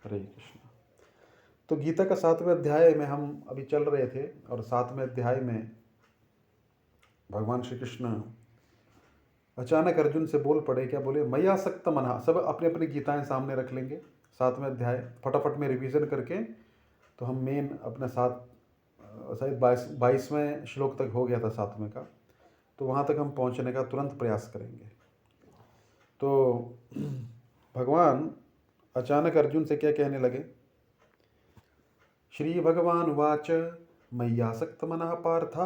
हरे कृष्ण। तो गीता का 7वें अध्याय में हम अभी चल रहे थे और 7वें अध्याय में भगवान श्री कृष्ण अचानक अर्जुन से बोल पड़े। क्या बोले? मय्यासक्त मनः। सब अपने अपनी गीताएं सामने रख लेंगे। 7वें अध्याय फटाफट में रिवीजन करके तो हम मेन अपने साथ शायद 22वें श्लोक तक हो गया था 7वें का, तो वहाँ तक हम पहुँचने का तुरंत प्रयास करेंगे। तो भगवान अचानक अर्जुन से क्या कहने लगे? श्री भगवान वाच मय्यासक्त मनः पार्थ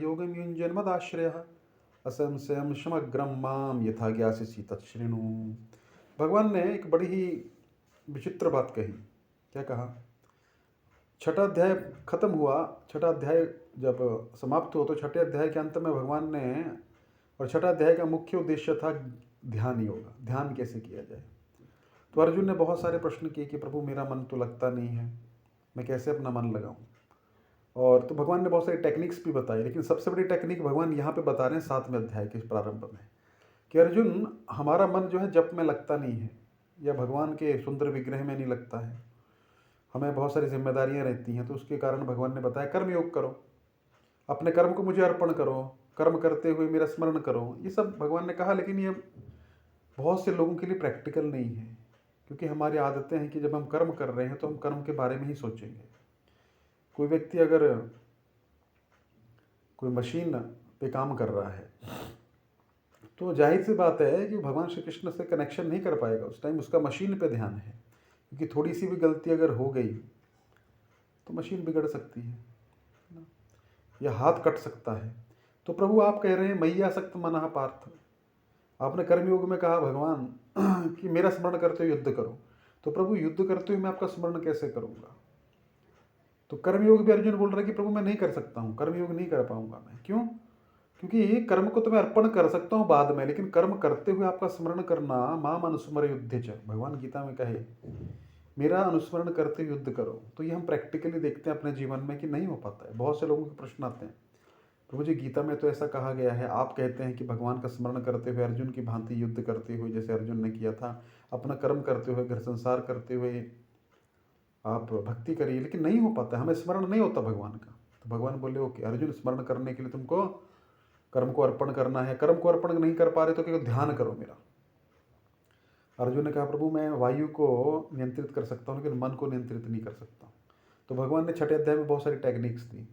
योगम युञ्जन्मदाश्रयः असंशयं समग्रं माम यथा ज्ञास्यसि तच्छृणु। भगवान ने एक बड़ी ही विचित्र बात कही। क्या कहा? छठा अध्याय खत्म हुआ, छठा अध्याय जब समाप्त हो तो छठे अध्याय के अंत में भगवान ने, और छठा अध्याय का मुख्य उद्देश्य था ध्यान योग, ध्यान कैसे किया जाए। तो अर्जुन ने बहुत सारे प्रश्न किए कि प्रभु मेरा मन तो लगता नहीं है, मैं कैसे अपना मन लगाऊं। और तो भगवान ने बहुत सारी टेक्निक्स भी बताई, लेकिन सबसे बड़ी टेक्निक भगवान यहाँ पे बता रहे हैं 7वें अध्याय के प्रारंभ में, कि अर्जुन हमारा मन जो है जप में लगता नहीं है या भगवान के सुंदर विग्रह में नहीं लगता है। हमें बहुत सारी जिम्मेदारियां रहती हैं, तो उसके कारण भगवान ने बताया कर्म योग करो, अपने कर्म को मुझे अर्पण करो, कर्म करते हुए मेरा स्मरण करो। ये सब भगवान ने कहा, लेकिन ये बहुत से लोगों के लिए प्रैक्टिकल नहीं है, क्योंकि हमारी आदतें हैं कि जब हम कर्म कर रहे हैं तो हम कर्म के बारे में ही सोचेंगे। कोई व्यक्ति अगर कोई मशीन पे काम कर रहा है तो जाहिर सी बात है कि भगवान श्री कृष्ण से कनेक्शन नहीं कर पाएगा, उस टाइम उसका मशीन पे ध्यान है, क्योंकि थोड़ी सी भी गलती अगर हो गई तो मशीन बिगड़ सकती है ना, या हाथ कट सकता है। तो प्रभु आप कह रहे हैं मय्यासक्त मनः पार्थ। आपने कर्मयोग में कहा भगवान कि मेरा स्मरण करते हुए युद्ध करो, तो प्रभु युद्ध करते हुए मैं आपका स्मरण कैसे करूंगा? तो कर्मयोग भी अर्जुन बोल रहा है कि प्रभु मैं नहीं कर सकता हूँ, कर्मयोग नहीं कर पाऊंगा मैं। क्यों? क्योंकि कर्म को तो मैं अर्पण कर सकता हूँ बाद में, लेकिन कर्म करते हुए आपका स्मरण करना, माम अनुस्मर युद्धे च, भगवान गीता में कहे मेरा अनुस्मरण करते हुए युद्ध करो। तो ये हम प्रैक्टिकली देखते हैं अपने जीवन में कि नहीं हो पाता है। बहुत से लोगों के प्रश्न आते हैं, प्रभु जी गीता में तो ऐसा कहा गया है, आप कहते हैं कि भगवान का स्मरण करते हुए अर्जुन की भांति युद्ध करते हुए, जैसे अर्जुन ने किया था, अपना कर्म करते हुए, घर संसार करते हुए आप भक्ति करिए, लेकिन नहीं हो पाता, हमें स्मरण नहीं होता भगवान का। तो भगवान बोले ओके अर्जुन, स्मरण करने के लिए तुमको कर्म को अर्पण करना है, कर्म को अर्पण नहीं कर पा रहे तो क्या, ध्यान करो मेरा। अर्जुन ने कहा प्रभु मैं वायु को नियंत्रित कर सकता हूँ, लेकिन मन को नियंत्रित नहीं कर सकता। तो भगवान ने छठे अध्याय में बहुत सारी टेक्निक्स दी,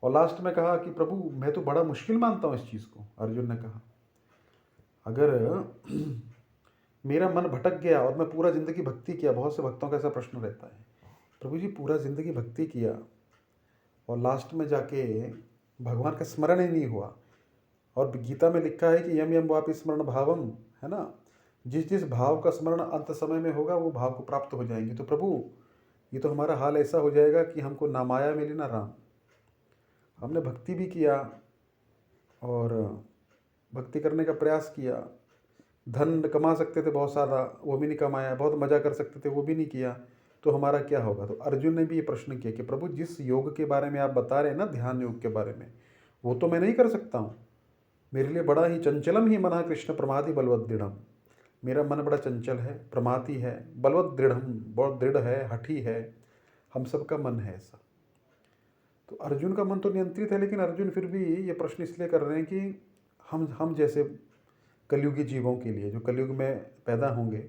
और लास्ट में कहा कि प्रभु मैं तो बड़ा मुश्किल मानता हूँ इस चीज़ को। अर्जुन ने कहा अगर मेरा मन भटक गया और मैं पूरा जिंदगी भक्ति किया, बहुत से भक्तों का ऐसा प्रश्न रहता है, प्रभु जी पूरा जिंदगी भक्ति किया और लास्ट में जाके भगवान का स्मरण ही नहीं हुआ, और गीता में लिखा है कि यम यम वापि स्मरण भावम, है ना, जिस जिस भाव का स्मरण अंत समय में होगा वो भाव को प्राप्त हो जाएंगे। तो प्रभु ये तो हमारा हाल ऐसा हो जाएगा कि हमको ना माया मिली ना राम। हमने भक्ति भी किया और भक्ति करने का प्रयास किया, धन कमा सकते थे बहुत सारा, वो भी नहीं कमाया, बहुत मज़ा कर सकते थे, वो भी नहीं किया, तो हमारा क्या होगा? तो अर्जुन ने भी ये प्रश्न किया कि प्रभु जिस योग के बारे में आप बता रहे हैं ना, ध्यान योग के बारे में, वो तो मैं नहीं कर सकता हूँ। मेरे लिए बड़ा ही चंचलम ही मनः कृष्ण प्रमादि बलवत दृढ़म। मेरा मन बड़ा चंचल है, प्रमादी है, बलवत दृढ़म, बहुत दृढ़ है, हठी है, हम सबका मन है ऐसा। तो अर्जुन का मन तो नियंत्रित है, लेकिन अर्जुन फिर भी ये प्रश्न इसलिए कर रहे हैं कि हम जैसे कलयुगी जीवों के लिए, जो कलयुग में पैदा होंगे,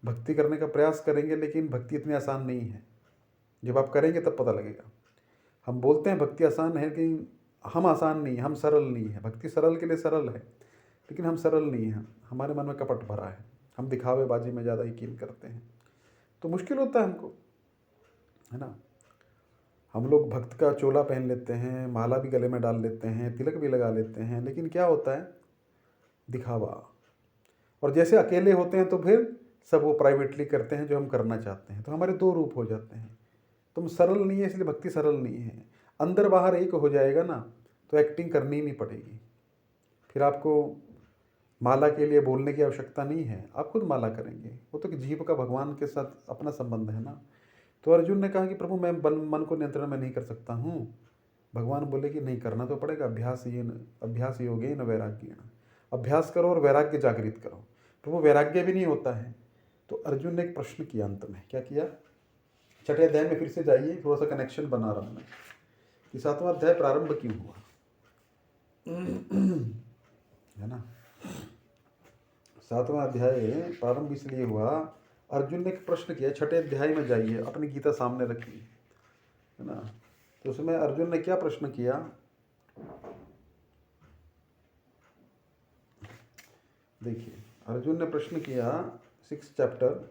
भक्ति करने का प्रयास करेंगे, लेकिन भक्ति इतनी आसान नहीं है। जब आप करेंगे तब पता लगेगा। हम बोलते हैं भक्ति आसान है, लेकिन हम आसान नहीं है, हम सरल नहीं है। भक्ति सरल के लिए सरल है, लेकिन हम सरल नहीं हैं, हमारे मन में कपट भरा है, हम दिखावेबाजी में ज़्यादा यकीन करते हैं, तो मुश्किल होता है हमको, है ना। हम लोग भक्त का चोला पहन लेते हैं, माला भी गले में डाल लेते हैं, तिलक भी लगा लेते हैं, लेकिन क्या होता है? दिखावा। और जैसे अकेले होते हैं तो फिर सब वो प्राइवेटली करते हैं जो हम करना चाहते हैं, तो हमारे दो रूप हो जाते हैं। तुम सरल नहीं है, इसलिए भक्ति सरल नहीं है। अंदर बाहर एक हो जाएगा ना, तो एक्टिंग करनी ही नहीं पड़ेगी। फिर आपको माला के लिए बोलने की आवश्यकता नहीं है, आप खुद माला करेंगे। वो तो कि जीव का भगवान के साथ अपना संबंध है ना। तो अर्जुन ने कहा कि प्रभु मैं मन को नियंत्रण में नहीं कर सकता हूँ। भगवान बोले कि नहीं, करना तो पड़ेगा, अभ्यास योगेन वैराग्येन। अभ्यास करो और वैराग्य जागृत करो। प्रभु वैराग्य भी नहीं होता है, तो अर्जुन ने एक प्रश्न किया अंत में, क्या किया? छठे अध्याय में फिर से जाइए, थोड़ा सा कनेक्शन बना रहा हूँ मैं कि 7वां अध्याय प्रारंभ क्यों हुआ, है ना। 7वां अध्याय प्रारंभ इसलिए हुआ, अर्जुन ने एक प्रश्न किया। छठे अध्याय में जाइए, अपनी गीता सामने रखिए, है ना। तो उसमें अर्जुन ने क्या प्रश्न किया? देखिए, अर्जुन ने प्रश्न किया 6 चैप्टर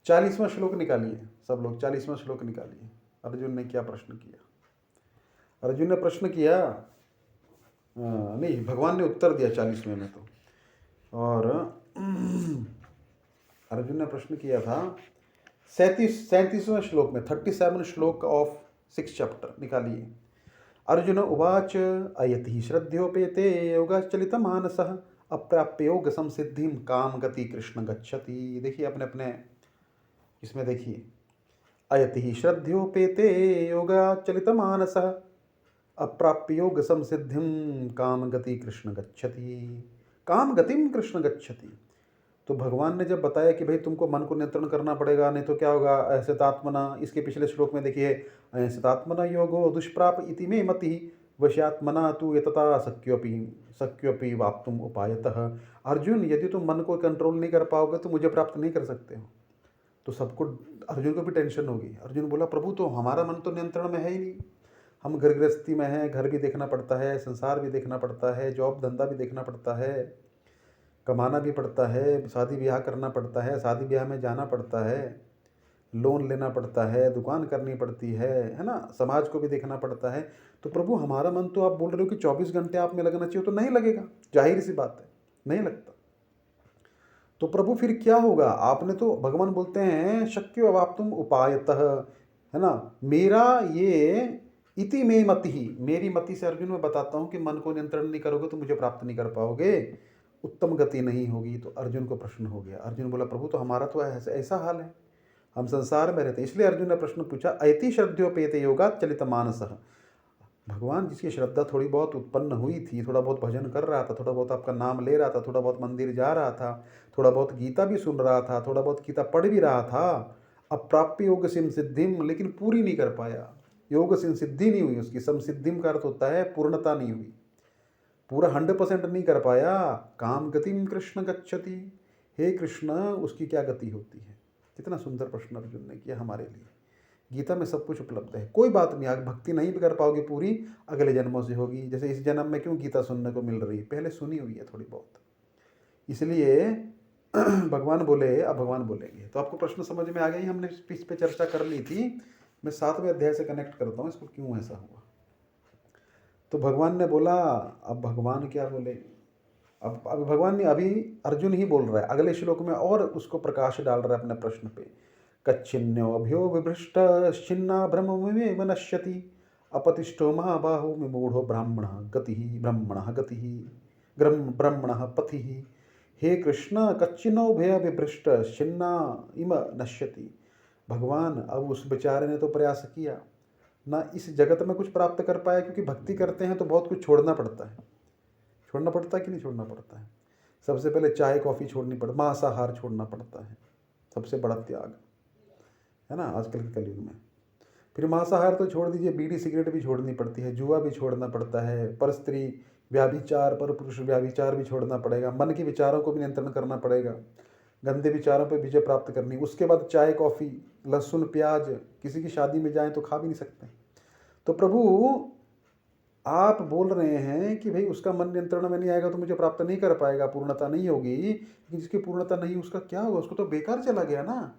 40वां श्लोक निकालिए, सब लोग 40वां श्लोक निकालिए। अर्जुन ने क्या प्रश्न किया? अर्जुन ने प्रश्न किया, नहीं, भगवान ने उत्तर दिया 40वें में तो। और अर्जुन ने प्रश्न किया था 37वें श्लोक में, 37 श्लोक ऑफ 6 चैप्टर निकालिए। अर्जुन उवाच अयति श्रद्धयोपेते योगाचलित मानसः अप्राप्य योग संसिद्धिं काम गति कृष्ण गच्छति। देखिए अपने अपने इसमें देखिए, अयति श्रद्धयोपेते योगाचलित मानसः अप्राप्य योग संसिद्धिं काम गति कृष्ण गच्छति, काम गतिम कृष्ण गच्छति। तो भगवान ने जब बताया कि भाई तुमको मन को नियंत्रण करना पड़ेगा, नहीं तो क्या होगा, अहसितात्मना, इसके पिछले श्लोक में देखिए, अहसितात्मना योगो दुष्प्राप इति मे मति वश्यात्मना तु यतता शक्योपि वाप्तुम उपायतः। अर्जुन, यदि तुम मन को कंट्रोल नहीं कर पाओगे तो मुझे प्राप्त नहीं कर सकते हो। तो सबको, अर्जुन को भी टेंशन होगी। अर्जुन बोला, प्रभु तो हमारा मन तो नियंत्रण में है ही नहीं, हम घर गृहस्थी में हैं, घर भी देखना पड़ता है, संसार भी देखना पड़ता है, जॉब धंधा भी देखना पड़ता है, कमाना भी पड़ता है, शादी ब्याह करना पड़ता है, शादी ब्याह में जाना पड़ता है, लोन लेना पड़ता है, दुकान करनी पड़ती है ना, समाज को भी देखना पड़ता है। तो प्रभु हमारा मन तो आप बोल रहे हो कि 24 घंटे आप में लगना चाहिए, तो नहीं लगेगा, जाहिर सी बात है, नहीं लगता। तो प्रभु फिर क्या होगा? आपने तो, भगवान बोलते हैं शक्यो अवाप्तुम उपायतः, है ना, मेरा ये इति में मति ही, मेरी मति से अर्जुन मैं बताता हूँ कि मन को नियंत्रण नहीं करोगे तो मुझे प्राप्त नहीं कर पाओगे, उत्तम गति नहीं होगी। तो अर्जुन को प्रश्न हो गया। अर्जुन बोला, प्रभु तो हमारा तो ऐसा हाल है, हम संसार में रहते हैं। इसलिए अर्जुन ने प्रश्न पूछा, अयति श्रद्धयोपेते योगात् चलित मानसः। भगवान, जिसकी श्रद्धा थोड़ी बहुत उत्पन्न हुई थी, थोड़ा बहुत भजन कर रहा था, थोड़ा बहुत आपका नाम ले रहा था, थोड़ा बहुत मंदिर जा रहा था, थोड़ा बहुत गीता भी सुन रहा था, थोड़ा बहुत गीता पढ़ भी रहा था, अप्राप्य योग सिद्धिम, लेकिन पूरी नहीं कर पाया, योग सिद्धि नहीं हुई उसकी। समसिद्धिम का अर्थ होता है पूर्णता नहीं हुई, पूरा 100% नहीं कर पाया। काम गतिम कृष्ण गच्छति, हे कृष्ण उसकी क्या गति होती है? कितना सुंदर प्रश्न अर्जुन ने किया हमारे लिए। गीता में सब कुछ उपलब्ध है, कोई बात नहीं, आगे भक्ति नहीं भी कर पाओगे पूरी, अगले जन्मों से होगी। जैसे इस जन्म में क्यों गीता सुनने को मिल रही है, पहले सुनी हुई है थोड़ी बहुत, इसलिए भगवान बोले, अब भगवान बोलेंगे। तो आपको प्रश्न समझ में आ गई, हमने इस पे चर्चा कर ली थी। मैं 7वें अध्याय से कनेक्ट करता हूँ इसको, क्यों ऐसा हुआ। तो भगवान ने बोला, अब भगवान क्या बोले, अब भगवान ने, अभी अर्जुन ही बोल रहा है, अगले श्लोक में और उसको प्रकाश डाल रहा है अपने प्रश्न पे। कच्छिन्नो अभ्यो विभ्रष्ट छिन्ना ब्रह्म नश्यति अपतिष्ठो महाबाहो विमूढ़ो ब्राह्मणः गतिः ब्रह्मणः गतिः ब्रह्मणः पथिः। हे कृष्ण, कच्चिन्नो भय विभ्रष्ट छिन्ना इम नश्यति। भगवान, अब उस बेचारे ने तो प्रयास किया ना, इस जगत में कुछ प्राप्त कर पाया, क्योंकि भक्ति करते हैं तो बहुत कुछ छोड़ना पड़ता है। छोड़ना पड़ता है कि नहीं छोड़ना पड़ता है? सबसे पहले चाय कॉफ़ी छोड़नी पड़ता, मांसाहार छोड़ना पड़ता है, सबसे बड़ा त्याग है ना आजकल के कलयुग में। फिर मांसाहार तो छोड़ दीजिए, बीड़ी सिगरेट भी छोड़नी पड़ती है, जुआ भी छोड़ना पड़ता है, पर स्त्री व्याभिचार, पर पुरुष व्याभिचार भी छोड़ना पड़ेगा, मन के विचारों को भी नियंत्रण करना पड़ेगा, गंदे विचारों पर विजय प्राप्त करनी। उसके बाद चाय कॉफ़ी, लहसुन प्याज, किसी की शादी में जाएं तो खा भी नहीं सकते। तो प्रभु आप बोल रहे हैं कि भाई उसका मन नियंत्रण में नहीं आएगा तो मुझे प्राप्त नहीं कर पाएगा, पूर्णता नहीं होगी। लेकिन जिसकी पूर्णता नहीं, उसका क्या होगा? उसको तो बेकार चला गया ना,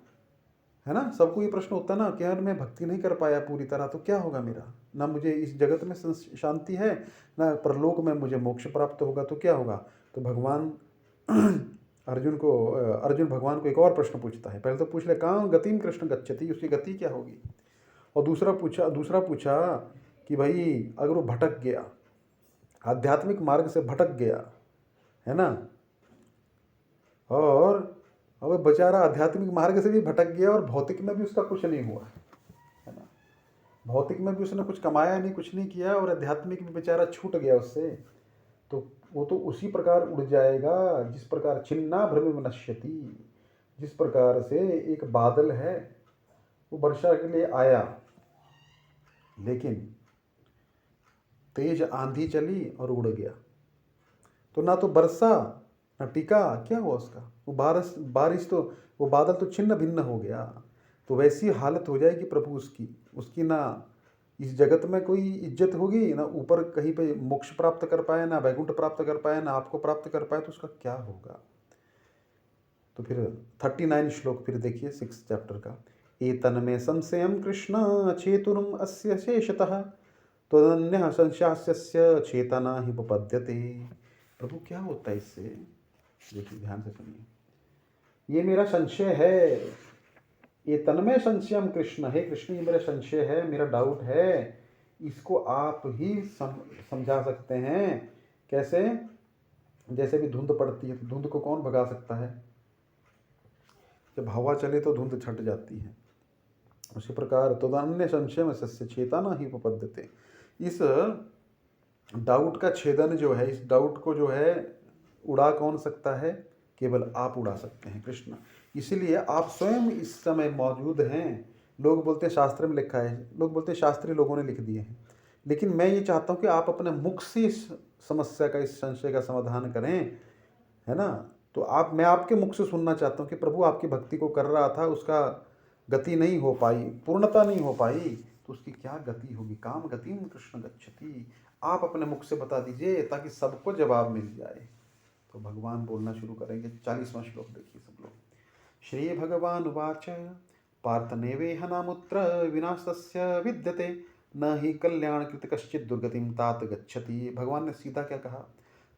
है ना। सबको ये प्रश्न होता है ना कि यार मैं भक्ति नहीं कर पाया पूरी तरह, तो क्या होगा मेरा? ना मुझे इस जगत में शांति है, ना परलोक में मुझे मोक्ष प्राप्त होगा, तो क्या होगा? तो भगवान अर्जुन भगवान को एक और प्रश्न पूछता है। पहले तो पूछ ले, कहाँ गतिम कृष्ण गच्छति, उसकी गति क्या होगी। और दूसरा पूछा कि भाई अगर वो भटक गया, आध्यात्मिक मार्ग से भटक गया, है ना, और अब बेचारा आध्यात्मिक मार्ग से भी भटक गया और भौतिक में भी उसका कुछ नहीं हुआ, है ना, भौतिक में भी उसने कुछ कमाया नहीं, कुछ नहीं किया, और आध्यात्मिक में बेचारा छूट गया उससे, तो वो तो उसी प्रकार उड़ जाएगा जिस प्रकार छिन्ना भ्रमि नश्यति, जिस प्रकार से एक बादल है वो वर्षा के लिए आया, लेकिन तेज आंधी चली और उड़ गया, तो ना तो बरसा ना टिका, क्या हुआ उसका? वो बारिश तो, वो बादल तो छिन्न भिन्न हो गया। तो वैसी हालत हो जाएगी प्रभु उसकी, उसकी ना इस जगत में कोई इज्जत होगी, ना ऊपर कहीं पे मोक्ष प्राप्त कर पाए, ना वैकुंठ प्राप्त कर पाए, ना आपको प्राप्त कर पाए, तो उसका क्या होगा? तो फिर 39 श्लोक फिर देखिए 6 चैप्टर का। एतन्मे संशयं कृष्ण चेतुरम अस्य शेषतः त्वदन्यः संशयास्य चेतना ही उपपद्यते। प्रभु क्या होता है इससे? देखिए ध्यान से सुनिए। ये मेरा संशय है, ये तन्मय संशयम कृष्ण, हे कृष्ण ये मेरा संशय है, मेरा डाउट है, इसको आप ही समझा सकते हैं। कैसे? जैसे भी धुंध पड़ती है तो धुंध को कौन भगा सकता है? जब हवा चले तो धुंध छट जाती है। उसी प्रकार तो अन्य संशय में सस्य चेतना ही उपपद्यते। इस डाउट का छेदन जो है, इस डाउट को जो है उड़ा कौन सकता है? केवल आप उड़ा सकते हैं कृष्ण। इसलिए आप स्वयं इस समय मौजूद हैं। लोग बोलते हैं शास्त्र में लिखा है, लोग बोलते हैं शास्त्री लोगों ने लिख दिए हैं, लेकिन मैं ये चाहता हूँ कि आप अपने मुख से इस समस्या का, इस संशय का समाधान करें, है ना? तो मैं आपके मुख से सुनना चाहता हूँ कि प्रभु आपकी भक्ति को कर रहा था, उसका गति नहीं हो पाई, पूर्णता नहीं हो पाई, तो उसकी क्या गति होगी? काम गतिम कृष्ण गच्छति। आप अपने मुख से बता दीजिए ताकि सबको जवाब मिल जाए। तो भगवान बोलना शुरू करेंगे। 40वां श्लोक देखिए सब लोग। श्री भगवान उवाच पार्थ नैवेह नामुत्र विनाशस्य विद्यते न ही कल्याण कृत कश्चित दुर्गतिम तात गच्छति। भगवान ने सीधा क्या कहा?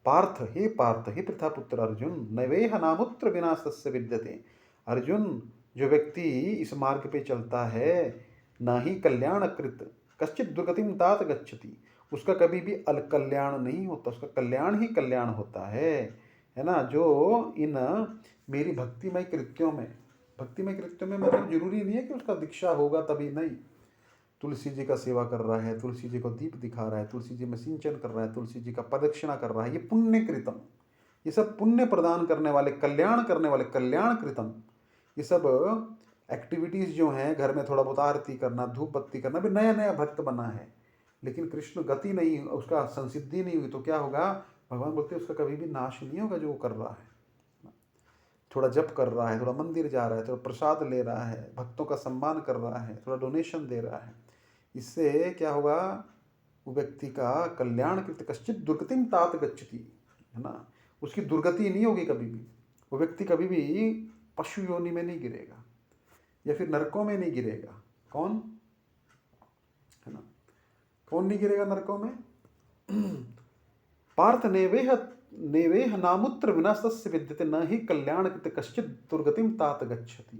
पार्थ, हे पृथापुत्र अर्जुन, नैवेह नामुत्र विनाशस्य विद्यते। अर्जुन, जो व्यक्ति इस मार्ग पे चलता है, न ही कल्याण कृत कश्चित दुर्गतिम तात गच्छति, उसका कभी भी अलकल्याण नहीं होता, उसका कल्याण ही कल्याण होता है ना? जो इन मेरी भक्तिमय कृत्यों में मतलब जरूरी नहीं है कि उसका दीक्षा होगा तभी, नहीं। तुलसी जी का सेवा कर रहा है, तुलसी जी को दीप दिखा रहा है, तुलसी जी में सिंचन कर रहा है, तुलसी जी का प्रदक्षिणा कर रहा है, ये पुण्य कृतम, ये सब पुण्य प्रदान करने वाले, कल्याण करने वाले, कल्याण कृतम, ये सब एक्टिविटीज़ जो हैं, घर में थोड़ा बहुत आरती करना, धूप बत्ती करना, भी नया नया भक्त बना है, लेकिन कृष्ण गति नहीं, उसका संसिद्धि नहीं हुई, तो क्या होगा? भगवान बोलते हैं उसका कभी भी नाश नहीं होगा जो वो कर रहा है। थोड़ा जप कर रहा है, थोड़ा मंदिर जा रहा है, थोड़ा प्रसाद ले रहा है, भक्तों का सम्मान कर रहा है, थोड़ा डोनेशन दे रहा है, इससे क्या होगा? वो व्यक्ति का कल्याण कृत कश्चित दुर्गतिम तात गच्छति, है ना? उसकी दुर्गति नहीं होगी कभी भी। वो व्यक्ति कभी भी पशु योनि में नहीं गिरेगा या फिर नरकों में नहीं गिरेगा। कौन, है ना? कौन नहीं गिरेगा नरकों में? पार्थ नेवेह नामुत्र विनाशस्य विद्यते न ही कल्याण कृत कश्चित दुर्गतिम तात गच्छति।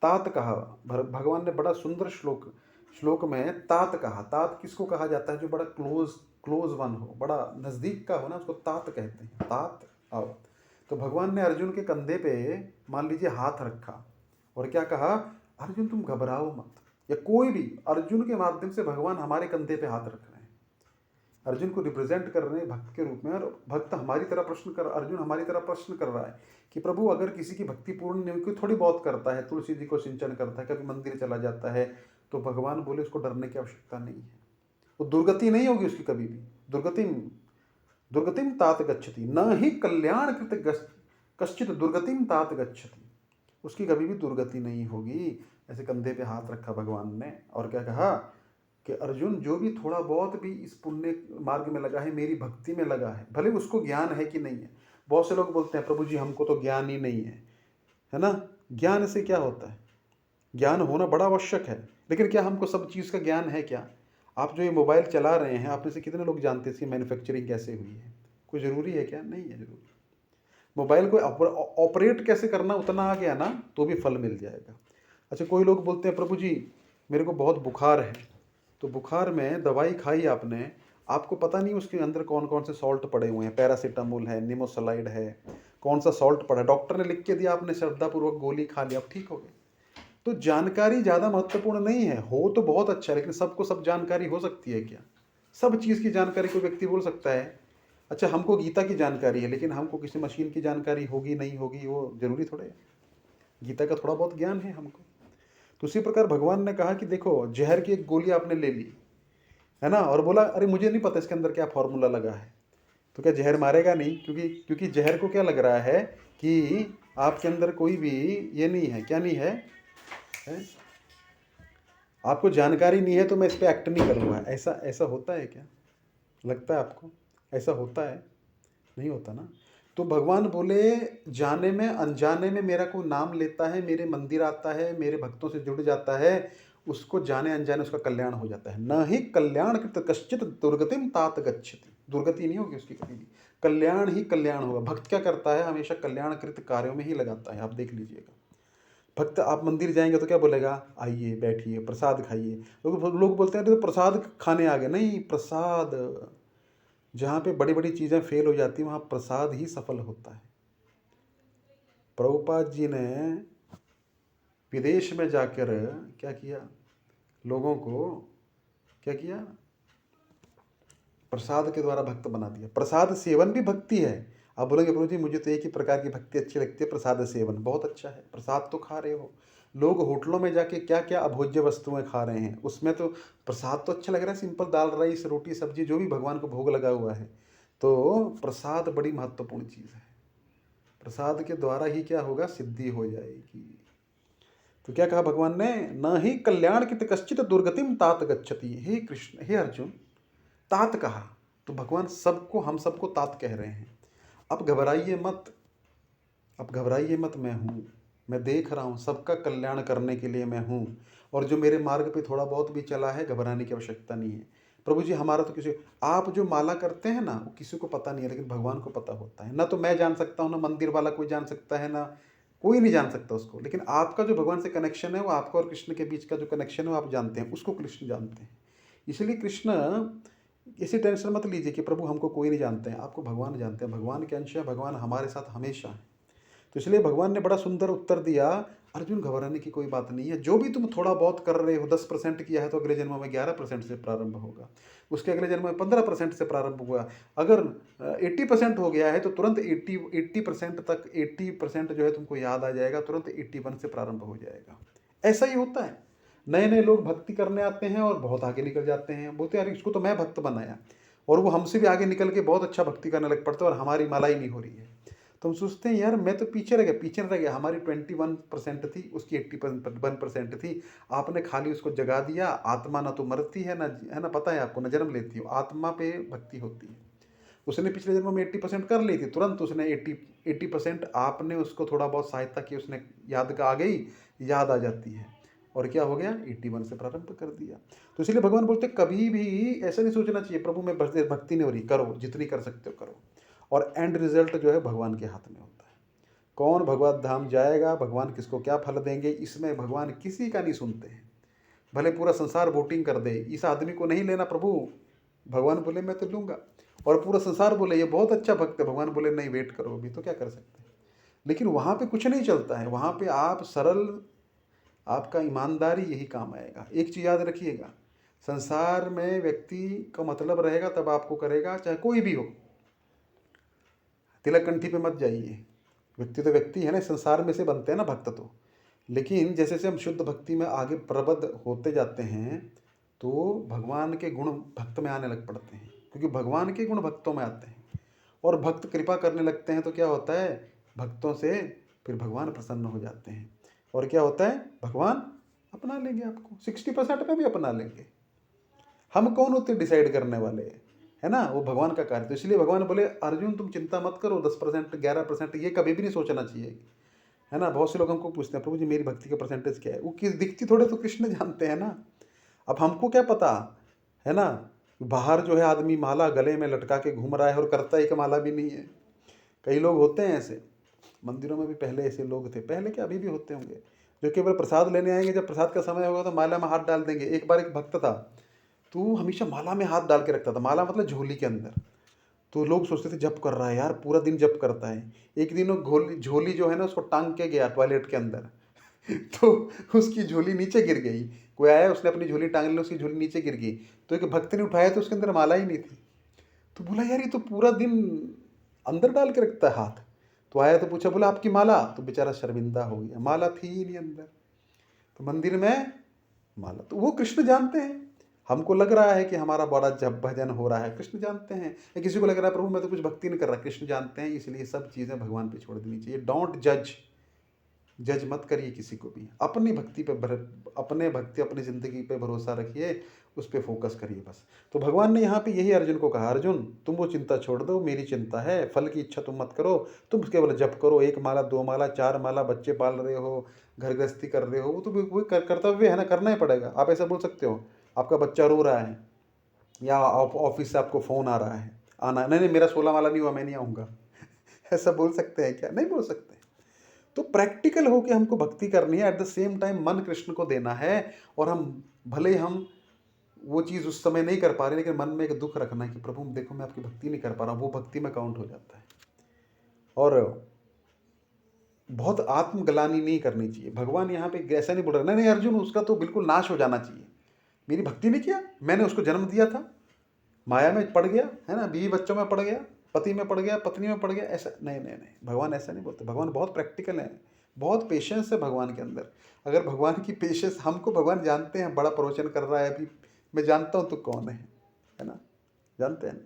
तात कहा भगवान ने, बड़ा सुंदर श्लोक में तात कहा। तात किसको कहा जाता है? जो बड़ा क्लोज वन हो, बड़ा नजदीक का हो ना, उसको तात कहते हैं। तात आओ। तो भगवान ने अर्जुन के कंधे पे मान लीजिए हाथ रखा और क्या कहा? अर्जुन तुम घबराओ मत। या कोई भी, अर्जुन के माध्यम से भगवान हमारे कंधे पे हाथ रख रहे हैं, अर्जुन को रिप्रेजेंट कर रहे हैं भक्त के रूप में। और भक्त हमारी तरह अर्जुन हमारी तरह प्रश्न कर रहा है कि प्रभु अगर किसी की भक्ति पूर्ण नहीं हुई, थोड़ी बहुत करता है, तुलसी जी को सिंचन करता है, कभी मंदिर चला जाता है, तो भगवान बोले उसको डरने की आवश्यकता नहीं है, वो दुर्गति नहीं होगी उसकी कभी भी। दुर्गतिम तात गच्छति न ही कल्याण कृत कश्चित दुर्गतिम तात गच्छति, उसकी कभी भी दुर्गति नहीं होगी। ऐसे कंधे पे हाथ रखा भगवान ने और क्या कहा कि अर्जुन, जो भी थोड़ा बहुत भी इस पुण्य मार्ग में लगा है, मेरी भक्ति में लगा है, भले उसको ज्ञान है कि नहीं है। बहुत से लोग बोलते हैं प्रभु जी हमको तो ज्ञान ही नहीं है ना? ज्ञान से क्या होता है? ज्ञान होना बड़ा आवश्यक है, लेकिन क्या हमको सब चीज़ का ज्ञान है क्या? आप जो ये मोबाइल चला रहे हैं, आप में से कितने लोग जानते हैं इसकी मैन्युफैक्चरिंग कैसे हुई है? कोई ज़रूरी है क्या? नहीं है ज़रूरी। मोबाइल को ऑपरेट कैसे करना उतना आ गया ना, तो भी फल मिल जाएगा। अच्छा, कोई लोग बोलते हैं प्रभु जी मेरे को बहुत बुखार है, तो बुखार में दवाई खाई आपने, आपको पता नहीं उसके अंदर कौन कौन से सॉल्ट पड़े हुए हैं, पैरासीटामोल है, निमोसलाइड है, कौन सा सॉल्ट पड़ा है, डॉक्टर ने लिख के दिया, आपने श्रद्धापूर्वक गोली खा लिया, आप ठीक हो गए। तो जानकारी ज़्यादा महत्वपूर्ण नहीं है, हो तो बहुत अच्छा है, लेकिन सबको सब जानकारी हो सकती है क्या? सब चीज़ की जानकारी कोई व्यक्ति बोल सकता है? अच्छा, हमको गीता की जानकारी है, लेकिन हमको किसी मशीन की जानकारी होगी नहीं होगी वो जरूरी थोड़े है। गीता का थोड़ा बहुत ज्ञान है हमको। तो उसी प्रकार भगवान ने कहा कि देखो, जहर की एक गोली आपने ले ली, है ना, और बोला अरे मुझे नहीं पता इसके अंदर क्या फॉर्मूला लगा है, तो क्या जहर मारेगा नहीं? क्योंकि क्योंकि जहर को क्या लग रहा है कि आपके अंदर कोई भी ये नहीं है, क्या नहीं है, है? आपको जानकारी नहीं है तो मैं इस पर एक्ट नहीं करूँगा। ऐसा ऐसा होता है क्या? लगता है आपको ऐसा होता है? नहीं होता ना। तो भगवान बोले, जाने में अनजाने में मेरा कोई नाम लेता है, मेरे मंदिर आता है, मेरे भक्तों से जुड़ जाता है, उसको जाने अनजाने उसका कल्याण हो जाता है। न ही कल्याण कृत कश्चित दुर्गतिम तात गच्छति, दुर्गति नहीं होगी उसकी कभी भी, कल्याण ही कल्याण होगा। भक्त क्या करता है? हमेशा कल्याणकृत कार्यों में ही लगाता है। आप देख लीजिएगा, भक्त आप मंदिर जाएंगे तो क्या बोलेगा? आइए बैठिए प्रसाद खाइए। लोग बोलते हैं तो प्रसाद खाने आ गए, नहीं, प्रसाद, जहाँ पे बड़ी बड़ी चीज़ें फेल हो जाती हैं वहाँ प्रसाद ही सफल होता है। प्रभुपाद जी ने विदेश में जाकर क्या किया? लोगों को क्या किया? प्रसाद के द्वारा भक्त बना दिया। प्रसाद सेवन भी भक्ति है। आप बोलेंगे प्रभु जी मुझे तो एक ही प्रकार की भक्ति अच्छी लगती है, प्रसाद सेवन। बहुत अच्छा है, प्रसाद तो खा रहे हो। लोग होटलों में जाके क्या क्या अभोज्य वस्तुएं खा रहे हैं, उसमें तो प्रसाद तो अच्छा लग रहा है, सिंपल दाल राइस रोटी सब्जी जो भी भगवान को भोग लगा हुआ है। तो प्रसाद बड़ी महत्वपूर्ण चीज़ है। प्रसाद के द्वारा ही क्या होगा? सिद्धि हो जाएगी। तो क्या कहा भगवान ने? न ही कल्याण कित कश्चित दुर्गतिम तात गच्छति। हे कृष्ण, हे अर्जुन, तात कहा तो भगवान सबको, हम सबको तात कह रहे हैं। अब घबराइए मत, अब घबराइए मत, मैं हूँ, मैं देख रहा हूँ, सबका कल्याण करने के लिए मैं हूँ। और जो मेरे मार्ग पे थोड़ा बहुत भी चला है, घबराने की आवश्यकता नहीं है। प्रभु जी हमारा तो किसी, आप जो माला करते हैं ना वो किसी को पता नहीं है, लेकिन भगवान को पता होता है। ना तो मैं जान सकता हूँ, ना मंदिर वाला कोई जान सकता है, ना कोई नहीं जान सकता उसको, लेकिन आपका जो भगवान से कनेक्शन है वो आपका और कृष्ण के बीच का जो कनेक्शन है वो आप जानते हैं, उसको कृष्ण जानते हैं। इसलिए कृष्ण, इसी टेंशन मत लीजिए कि प्रभु हमको कोई नहीं जानते हैं, आपको भगवान जानते हैं, भगवान के अंश है, भगवान हमारे साथ हमेशा है। तो इसलिए भगवान ने बड़ा सुंदर उत्तर दिया, अर्जुन घबराने की कोई बात नहीं है। जो भी तुम थोड़ा बहुत कर रहे हो, 10% किया है तो अगले जन्म में 11% से प्रारंभ होगा, उसके अगले जन्म में 15% से प्रारंभ हुआ। अगर 80% हो गया है तो तुरंत 80% तक, 80% जो है तुमको याद आ जाएगा, तुरंत 81 से प्रारंभ हो जाएगा। ऐसा ही होता है। नए नए लोग भक्ति करने आते हैं और बहुत आगे निकल जाते हैं, बोलते हैं यार इसको तो मैं भक्त बनाया, और वो हमसे भी आगे निकल के बहुत अच्छा भक्ति करने लग पड़ते हैं, और हमारी माला ही नहीं हो रही है। तो हम सोचते हैं यार मैं तो पीछे रह गया, पीछे रह गया। हमारी 21% थी, उसकी 81% थी, आपने खाली उसको जगा दिया। आत्मा ना तो मरती है ना, है ना, पता है आपको, ना जन्म लेती हो, आत्मा पे भक्ति होती है। उसने पिछले जन्म में 80% कर ली थी, तुरंत उसने 80% आपने उसको थोड़ा बहुत सहायता की, उसने याद का आ गई, याद आ जाती है, और क्या हो गया? 81 से प्रारंभ कर दिया। तो इसलिए भगवान बोलते कभी भी ऐसा नहीं सोचना चाहिए प्रभु में भक्ति नहीं हो रही, करो जितनी कर सकते हो करो, और एंड रिजल्ट जो है भगवान के हाथ में होता है। कौन भगवत धाम जाएगा, भगवान किसको क्या फल देंगे, इसमें भगवान किसी का नहीं सुनते हैं। भले पूरा संसार वोटिंग कर दे, इस आदमी को नहीं लेना प्रभु, भगवान बोले मैं तो लूँगा, और पूरा संसार बोले ये बहुत अच्छा भक्त है, भगवान बोले नहीं वेट करो अभी, तो क्या कर सकते हैं। लेकिन वहाँ पे कुछ नहीं चलता है, वहाँ पे आप सरल, आपका ईमानदारी यही काम आएगा। एक चीज़ याद रखिएगा, संसार में व्यक्ति का मतलब रहेगा तब आपको करेगा, चाहे कोई भी हो। तिलक कंठी पे मत जाइए, व्यक्ति तो व्यक्ति है ना, संसार में से बनते हैं ना भक्त तो। लेकिन जैसे जैसे हम शुद्ध भक्ति में आगे प्रबद्ध होते जाते हैं तो भगवान के गुण भक्त में आने लग पड़ते हैं, क्योंकि भगवान के गुण भक्तों में आते हैं, और भक्त कृपा करने लगते हैं तो क्या होता है, भक्तों से फिर भगवान प्रसन्न हो जाते हैं, और क्या होता है, भगवान अपना लेंगे आपको, 60% में भी अपना लेंगे। हम कौन होते डिसाइड करने वाले, है ना, वो भगवान का कार्य। तो इसलिए भगवान बोले अर्जुन तुम चिंता मत करो, 10% 11% ये कभी भी नहीं सोचना चाहिए, है ना। बहुत से लोग हमको पूछते हैं प्रभु जी मेरी भक्ति का परसेंटेज क्या है, वो किस दिखती थोड़े तो कृष्ण जानते हैं ना। अब हमको क्या पता, है ना, बाहर जो है आदमी माला गले में लटका के घूम रहा है और करता एक माला भी नहीं है। कई लोग होते हैं ऐसे, मंदिरों में भी पहले ऐसे लोग थे, पहले क्या अभी भी होते होंगे, जो केवल प्रसाद लेने आएंगे, जब प्रसाद का समय होगा तो माला में हाथ डाल देंगे। एक बार एक भक्त था, तो हमेशा माला में हाथ डाल के रखता था, माला मतलब झोली के अंदर। तो लोग सोचते थे जप कर रहा है यार, पूरा दिन जप करता है। एक दिन वो झोली जो है ना उसको टांग के गया टॉयलेट के अंदर तो उसकी झोली नीचे गिर गई। कोई आया, उसने अपनी झोली टांग ली, उसकी झोली नीचे गिर गई, तो एक भक्त ने उठाया तो उसके अंदर माला ही नहीं थी। तो बोला यार ये तो पूरा दिन अंदर डाल के रखता है हाथ। तो आया तो पूछा, बोला आपकी माला? तो बेचारा शर्मिंदा हो गया, माला थी ही नहीं अंदर। तो मंदिर में माला, तो वो कृष्ण जानते हैं। हमको लग रहा है कि हमारा बड़ा जब भजन हो रहा है, कृष्ण जानते हैं। या किसी को लग रहा है प्रभु मैं तो कुछ भक्ति नहीं कर रहा, कृष्ण जानते हैं। इसलिए सब चीज़ें भगवान पे छोड़ देनी चाहिए। डोंट जज मत करिए किसी को भी। अपनी भक्ति पे अपनी ज़िंदगी पे भरोसा रखिए, उस पर फोकस करिए बस। तो भगवान ने यहाँ पे यही अर्जुन को कहा, अर्जुन तुम वो चिंता छोड़ दो, मेरी चिंता है। फल की इच्छा तुम मत करो, तुम केवल जप करो। 1 माला 2 माला 4 माला, बच्चे पाल रहे हो, घर गृहस्थी कर रहे हो, वो तो वो कर्तव्य है ना, करना ही पड़ेगा। आप ऐसा बोल सकते हो आपका बच्चा रो रहा है या ऑफिस से आपको फ़ोन आ रहा है, आना नहीं मेरा 16 माला नहीं हुआ, मैं नहीं आऊँगा। ऐसा बोल सकते हैं क्या? नहीं बोल सकते। तो प्रैक्टिकल होके हमको भक्ति करनी है, एट द सेम टाइम मन कृष्ण को देना है। और भले हम वो चीज़ उस समय नहीं कर पा रहे, लेकिन मन में एक दुख रखना है कि प्रभु देखो मैं आपकी भक्ति नहीं कर पा रहा हूँ, वो भक्ति में काउंट हो जाता है। और बहुत आत्मग्लानि नहीं करनी चाहिए। भगवान यहाँ पे ऐसा नहीं बोल रहे नहीं अर्जुन उसका तो बिल्कुल नाश हो जाना चाहिए, मेरी भक्ति नहीं किया, मैंने उसको जन्म दिया था, माया में पड़ गया है ना, बीवी बच्चों में पड़ गया, पति में पड़ गया, पत्नी में पड़ गया, ऐसा नहीं नहीं नहीं। भगवान ऐसा नहीं बोलते। भगवान बहुत प्रैक्टिकल है, बहुत पेशेंस है भगवान के अंदर। अगर भगवान की पेशेंस, हमको भगवान जानते हैं, बड़ा प्रवचन कर रहा है अभी, मैं जानता हूँ तो कौन है ना, जानते हैं।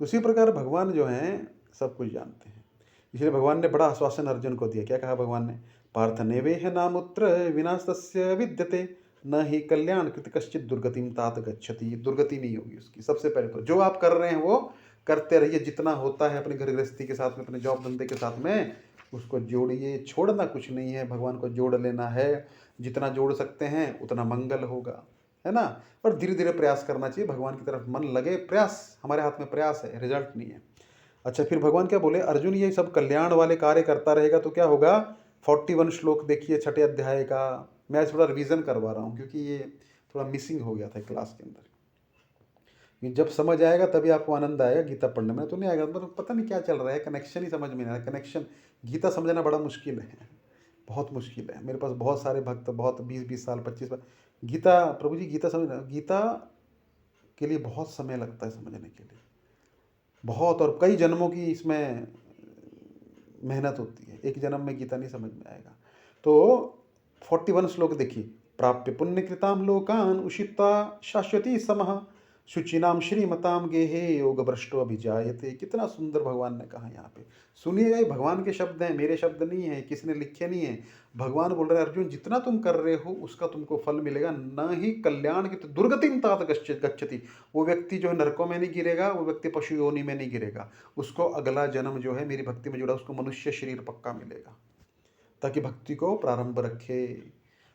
तो उसी प्रकार भगवान जो हैं सब कुछ जानते हैं। इसलिए भगवान ने बड़ा आश्वासन अर्जुन को दिया। क्या कहा भगवान ने? पार्थ नैवेह नामुत्र विनाशस्य विद्यते न ही कल्याण कृत कश्चित दुर्गतिम तात गच्छति। दुर्गति नहीं होगी उसकी। सबसे पहले तो जो आप कर रहे हैं वो करते रहिए, जितना होता है अपने घर गृहस्थी के साथ में, अपने जॉब धंधे के साथ में, उसको जोड़िए। छोड़ना कुछ नहीं है, भगवान को जोड़ लेना है। जितना जोड़ सकते हैं उतना मंगल होगा, है ना। और धीरे धीरे प्रयास करना चाहिए, भगवान की तरफ मन लगे। प्रयास हमारे हाथ में, प्रयास है, रिजल्ट नहीं है। अच्छा, फिर भगवान क्या बोले? अर्जुन ये सब कल्याण वाले कार्य करता रहेगा तो क्या होगा? 41 श्लोक देखिए 6ठे अध्याय का। मैं थोड़ा रिवीजन करवा रहा हूँ क्योंकि ये थोड़ा मिसिंग हो गया था क्लास के अंदर। जब समझ आएगा तभी आपको आनंद आएगा गीता पढ़ने में, तो नहीं आएगा तो पता नहीं क्या चल रहा है, कनेक्शन ही समझ में नहीं आ रहा। कनेक्शन, गीता समझना बड़ा मुश्किल है, बहुत मुश्किल है। मेरे पास बहुत सारे भक्त, बहुत 20-20 साल 25 साल गीता, प्रभु जी गीता समझना, गीता के लिए बहुत समय लगता है समझने के लिए, बहुत। और कई जन्मों की इसमें मेहनत होती है, एक जन्म में गीता नहीं समझ में आएगा। तो 41 श्लोक देखिए। प्राप्य पुण्यकृताम लोकान उषिता शाश्वती समः शुचिनाम श्रीमताम गेहे योग भ्रष्टो अभिजायते। कितना सुंदर भगवान ने कहा यहाँ पे। सुनिएगा, ये भगवान के शब्द हैं, मेरे शब्द नहीं है, किसी ने लिखे नहीं है। भगवान बोल रहे हैं अर्जुन जितना तुम कर रहे हो उसका तुमको फल मिलेगा, न ही कल्याण की दुर्गतिम तात गच्छति। वो व्यक्ति जो है नरकों में नहीं गिरेगा, वो व्यक्ति पशु योनि में नहीं गिरेगा, उसको अगला जन्म जो है मेरी भक्ति में जुड़ा उसको मनुष्य शरीर पक्का मिलेगा, ताकि भक्ति को प्रारंभ रखे।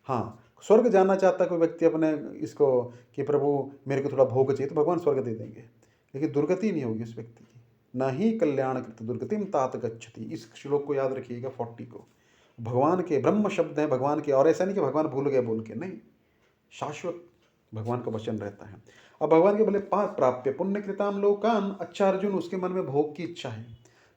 हाँ, स्वर्ग जाना चाहता कोई व्यक्ति अपने इसको कि प्रभु मेरे को थोड़ा भोग चाहिए, तो भगवान स्वर्ग दे देंगे, लेकिन दुर्गति नहीं होगी उस व्यक्ति की। न ही कल्याण कृत दुर्गतिम तात गच्छति। इस श्लोक को याद रखिएगा 40 को। भगवान के ब्रह्म शब्द हैं भगवान के, और ऐसा नहीं कि भगवान भूल गए बोल के, नहीं, शाश्वत भगवान का वचन रहता है। अब भगवान के बोले प्राप्य पुण्य कृताम लोकान। अच्छा अर्जुन, उसके मन में भोग की इच्छा है,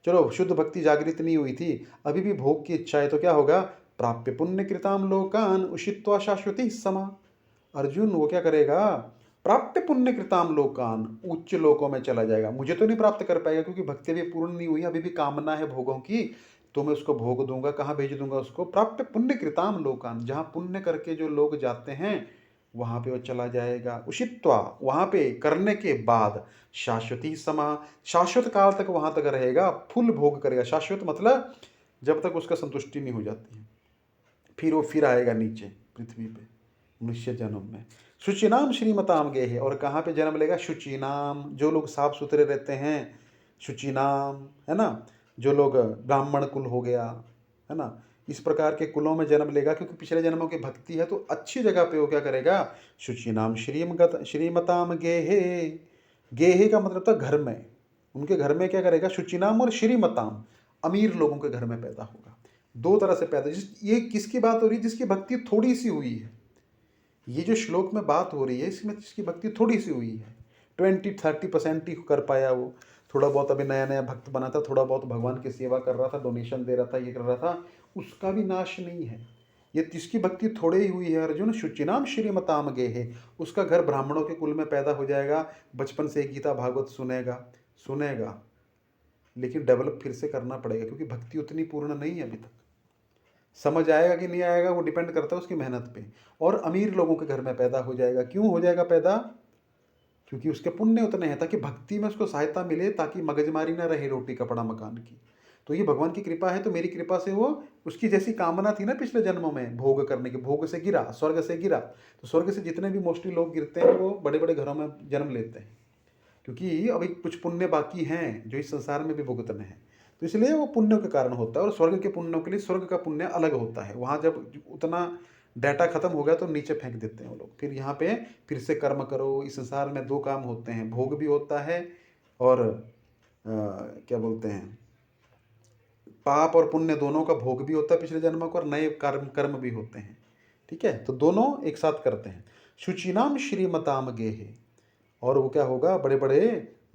चलो शुद्ध भक्ति जागृत नहीं हुई थी, अभी भी भोग की इच्छा है, तो क्या होगा? प्राप्य पुण्य कृताम लोकान उषित्वा शाश्वती समा। अर्जुन वो क्या करेगा? प्राप्य पुण्य कृताम लोकान, उच्च लोकों में चला जाएगा। मुझे तो नहीं प्राप्त कर पाएगा क्योंकि भक्ति भी पूर्ण नहीं हुई, अभी भी कामना है भोगों की, तो मैं उसको भोग दूंगा, कहाँ भेज दूंगा उसको? प्राप्य पुण्य कृताम लोकान, जहाँ पुण्य करके जो लोग जाते हैं वहाँ पे वो चला जाएगा। उषित्वा, वहाँ पे करने के बाद, शाश्वती समा, शाश्वत काल तक वहाँ तक रहेगा, फुल भोग करेगा। शाश्वत मतलब जब तक उसका संतुष्टि नहीं हो जाती है, फिर वो फिर आएगा नीचे पृथ्वी पे मनुष्य जन्म में। शुचिनाम श्रीमताम गे है, और कहाँ पे जन्म लेगा? शुचिनाम, जो लोग साफ सुथरे रहते हैं, शुचिनाम, है ना, जो लोग ब्राह्मण कुल हो गया, है ना, इस प्रकार के कुलों में जन्म लेगा, क्योंकि पिछले जन्मों की भक्ति है, तो अच्छी जगह पे वो क्या करेगा? शुचिनाम श्रीमताम गेहे। गेहे का मतलब था घर में, उनके घर में क्या करेगा? शुचिनाम और श्रीमताम, अमीर लोगों के घर में पैदा होगा। दो तरह से पैदा, ये किसकी बात हो रही है? जिसकी भक्ति थोड़ी सी हुई है। ये जो श्लोक में बात हो रही है इसमें जिसकी भक्ति थोड़ी सी हुई है, 20-30% ही कर पाया, वो थोड़ा बहुत अभी नया नया भक्त बना था, थोड़ा बहुत भगवान की सेवा कर रहा था, डोनेशन दे रहा था, ये कर रहा था, उसका भी नाश नहीं है। ये जिसकी भक्ति थोड़ी ही हुई है अर्जुन, शुचिनाम श्रीमताम गे है, उसका घर ब्राह्मणों के कुल में पैदा हो जाएगा, बचपन से गीता भागवत सुनेगा, सुनेगा, लेकिन डेवलप फिर से करना पड़ेगा, क्योंकि भक्ति उतनी पूर्ण नहीं है अभी तक। समझ आएगा कि नहीं आएगा वो डिपेंड करता है उसकी मेहनत पे। और अमीर लोगों के घर में पैदा हो जाएगा। क्यों हो जाएगा पैदा? क्योंकि उसके पुण्य उतने हैं, ताकि भक्ति में उसको सहायता मिले, ताकि मगजमारी ना रहे रोटी कपड़ा मकान की। तो ये भगवान की कृपा है। तो मेरी कृपा से वो, उसकी जैसी कामना थी ना पिछले जन्मों में भोग करने की, भोग से गिरा, स्वर्ग से गिरा। तो स्वर्ग से जितने भी मोस्टली लोग गिरते हैं वो बड़े बड़े घरों में जन्म लेते हैं, क्योंकि अभी कुछ पुण्य बाकी हैं जो इस संसार में भी भुगतने हैं। तो इसलिए वो पुण्य के कारण होता है। और स्वर्ग के पुण्यों के लिए स्वर्ग का पुण्य अलग होता है। वहाँ जब उतना डाटा खत्म हो गया तो नीचे फेंक देते हैं वो लोग। फिर यहाँ पे फिर से कर्म करो। इस संसार में दो काम होते हैं, भोग भी होता है और क्या बोलते हैं, पाप और पुण्य दोनों का भोग भी होता है पिछले जन्मों का, और नए कर्म कर्म भी होते हैं। ठीक है, तो दोनों एक साथ करते हैं। शुचिनाम श्रीमताम गेहे, और वो क्या होगा, बड़े बड़े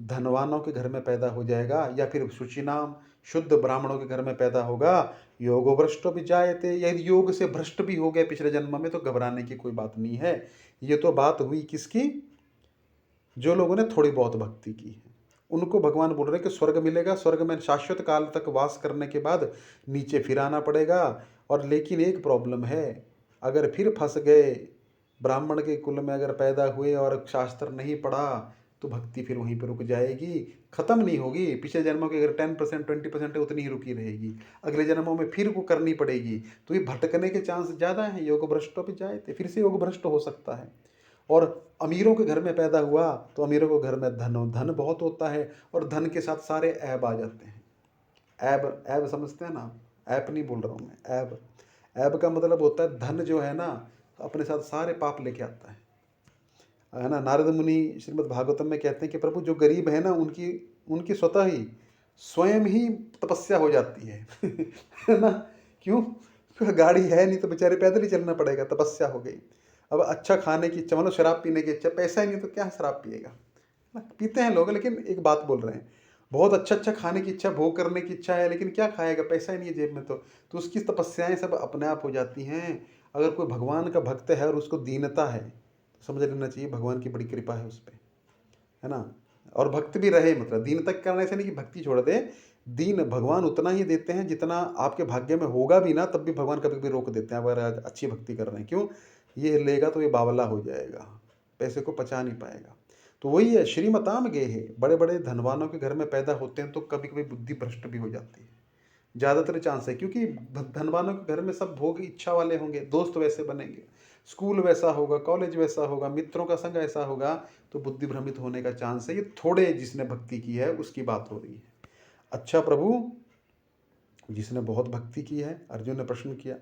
धनवानों के घर में पैदा हो जाएगा, या फिर शुचिनाम शुद्ध ब्राह्मणों के घर में पैदा होगा। योगो भ्रष्टो भी जायते, यदि योग से भ्रष्ट भी हो गए पिछले जन्म में तो घबराने की कोई बात नहीं है। ये तो बात हुई किसकी? जो लोगों ने थोड़ी बहुत भक्ति की है उनको भगवान बोल रहे हैं कि स्वर्ग मिलेगा, स्वर्ग में शाश्वत काल तक वास करने के बाद नीचे फिर आना पड़ेगा। और लेकिन एक प्रॉब्लम है, अगर फिर फंस गए, ब्राह्मण के कुल में अगर पैदा हुए और शास्त्र नहीं पढ़ा, तो भक्ति फिर वहीं पर रुक जाएगी, खत्म नहीं होगी। पिछले जन्मों की अगर 10% 20% है उतनी ही रुकी रहेगी, अगले जन्मों में फिर वो करनी पड़ेगी। तो ये भटकने के चांस ज़्यादा हैं। योग भ्रष्ट भी जाए थे, फिर से योग भ्रष्ट हो सकता है। और अमीरों के घर में पैदा हुआ तो अमीरों के घर में धन बहुत होता है, और धन के साथ सारे ऐब आ जाते हैं। ऐब, ऐब समझते हैं ना? ऐप नहीं बोल रहा हूँ मैं, ऐब। ऐब का मतलब होता है धन जो है ना, अपने साथ सारे पाप लेके आता है ना। नारद मुनि श्रीमद् भागवतम में कहते हैं कि प्रभु जो गरीब है ना, उनकी उनकी स्वतः ही स्वयं ही तपस्या हो जाती है है ना। क्यों? गाड़ी है नहीं तो बेचारे पैदल ही चलना पड़ेगा, तपस्या हो गई। अब अच्छा खाने की इच्छा, मतलब शराब पीने की इच्छा, पैसा ही नहीं तो क्या शराब पिएगा ना। पीते हैं लोग, लेकिन एक बात बोल रहे हैं, बहुत अच्छा अच्छा खाने की इच्छा, भोग करने की इच्छा है, लेकिन क्या खाएगा, पैसा ही नहीं है जेब में। तो उसकी तपस्याएं सब अपने आप हो जाती हैं। अगर कोई भगवान का भक्त है और उसको दीनता है तो समझ लेना चाहिए भगवान की बड़ी कृपा है उस पर, है ना। और भक्त भी रहे, मतलब दीन तक करने से नहीं कि भक्ति छोड़ दे। दीन भगवान उतना ही देते हैं जितना आपके भाग्य में होगा भी ना, तब भी भगवान कभी कभी रोक देते हैं। अगर अच्छी भक्ति कर रहे हैं, क्यों, ये लेगा तो ये बावला हो जाएगा, पैसे को पचा नहीं पाएगा। तो वही है, श्रीमताम गे है, बड़े बड़े धनवानों के घर में पैदा होते हैं तो कभी कभी बुद्धि भ्रष्ट भी हो जाती है। ज़्यादातर चांस है, क्योंकि धनवानों के घर में सब भोग इच्छा वाले होंगे, दोस्त वैसे बनेंगे, स्कूल वैसा होगा, कॉलेज वैसा होगा, मित्रों का संग ऐसा होगा, तो बुद्धि भ्रमित होने का चांस है। ये थोड़े जिसने भक्ति की है उसकी बात हो रही है। अच्छा प्रभु, जिसने बहुत भक्ति की है, अर्जुन ने प्रश्न किया,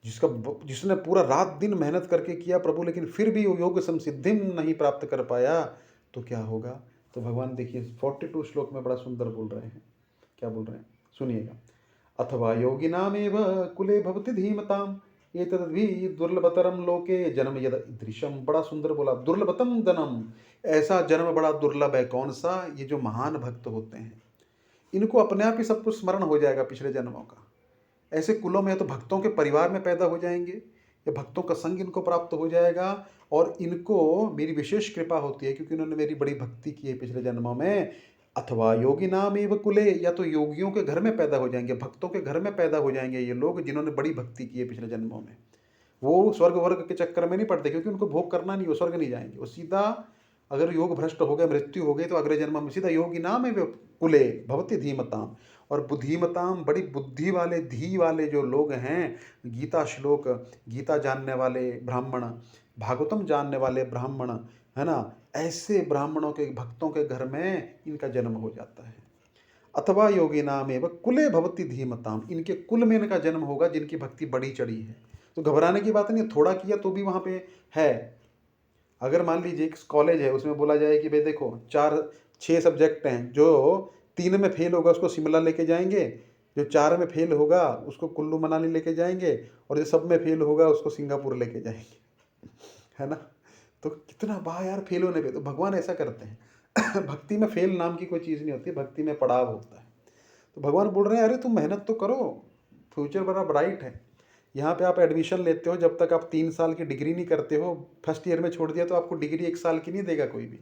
जिसने पूरा रात दिन मेहनत करके किया प्रभु, लेकिन फिर भी योग संसिद्धि नहीं प्राप्त कर पाया, तो क्या होगा? तो भगवान देखिए 42 श्लोक में बड़ा सुंदर बोल रहे हैं। क्या बोल रहे हैं, सुनिएगा। अथवा योगिनामेव कुले भवति धीमताम एतद्वि दुर्लभतरम लोके जन्म यद ईदृशम। बड़ा सुंदर बोला, दुर्लभतम धनम, ऐसा जन्म बड़ा दुर्लभ है। कौन सा? ये जो महान भक्त होते हैं, इनको अपने आप ही सब कुछ स्मरण हो जाएगा पिछले जन्मों का। ऐसे कुलों में तो भक्तों के परिवार में पैदा हो जाएंगे, या भक्तों का संग इनको प्राप्त हो जाएगा, और इनको मेरी विशेष कृपा होती है क्योंकि इन्होंने मेरी बड़ी भक्ति की है पिछले जन्मों में। अथवा योगी नाम एवं कुले, या तो योगियों के घर में पैदा हो जाएंगे, भक्तों के घर में पैदा हो जाएंगे ये लोग जिन्होंने बड़ी भक्ति की है पिछले जन्मों में। वो स्वर्ग वर्ग के चक्कर में नहीं पड़ते, क्योंकि उनको भोग करना नहीं, वो स्वर्ग नहीं जाएंगे। वो सीधा, अगर योग भ्रष्ट हो गए, मृत्यु हो गई, तो अगले जन्म में सीधा योगी नाम है कुले भवती धीमताम। और बुद्धिमताम, बड़ी बुद्धि वाले, धी वाले जो लोग हैं, गीता श्लोक, गीता जानने वाले ब्राह्मण, भागवतम जानने वाले ब्राह्मण, है ना, ऐसे ब्राह्मणों के भक्तों के घर में इनका जन्म हो जाता है। अथवा योगी नाम एवं कुले भवती धीमताम, इनके कुल में इनका जन्म होगा जिनकी भक्ति बड़ी चढ़ी है। तो घबराने की बात नहीं, थोड़ा किया तो भी वहाँ पे है। अगर मान लीजिए एक कॉलेज है, उसमें बोला जाए कि भाई देखो 4-6 सब्जेक्ट हैं, जो 3 में फेल होगा उसको शिमला लेके जाएंगे, जो 4 में फेल होगा उसको कुल्लू मनाली लेके जाएंगे, और जो सब में फेल होगा उसको सिंगापुर लेके जाएंगे, है ना। तो कितना वाह यार, फेल होने पे। तो भगवान ऐसा करते हैं भक्ति में फेल नाम की कोई चीज़ नहीं होती, भक्ति में पड़ाव होता है। तो भगवान बोल रहे हैं अरे तुम मेहनत तो करो, फ्यूचर बड़ा ब्राइट है। यहाँ पे आप एडमिशन लेते हो, जब तक आप 3 साल की डिग्री नहीं करते हो, फर्स्ट ईयर में छोड़ दिया तो आपको डिग्री 1 साल की नहीं देगा कोई भी,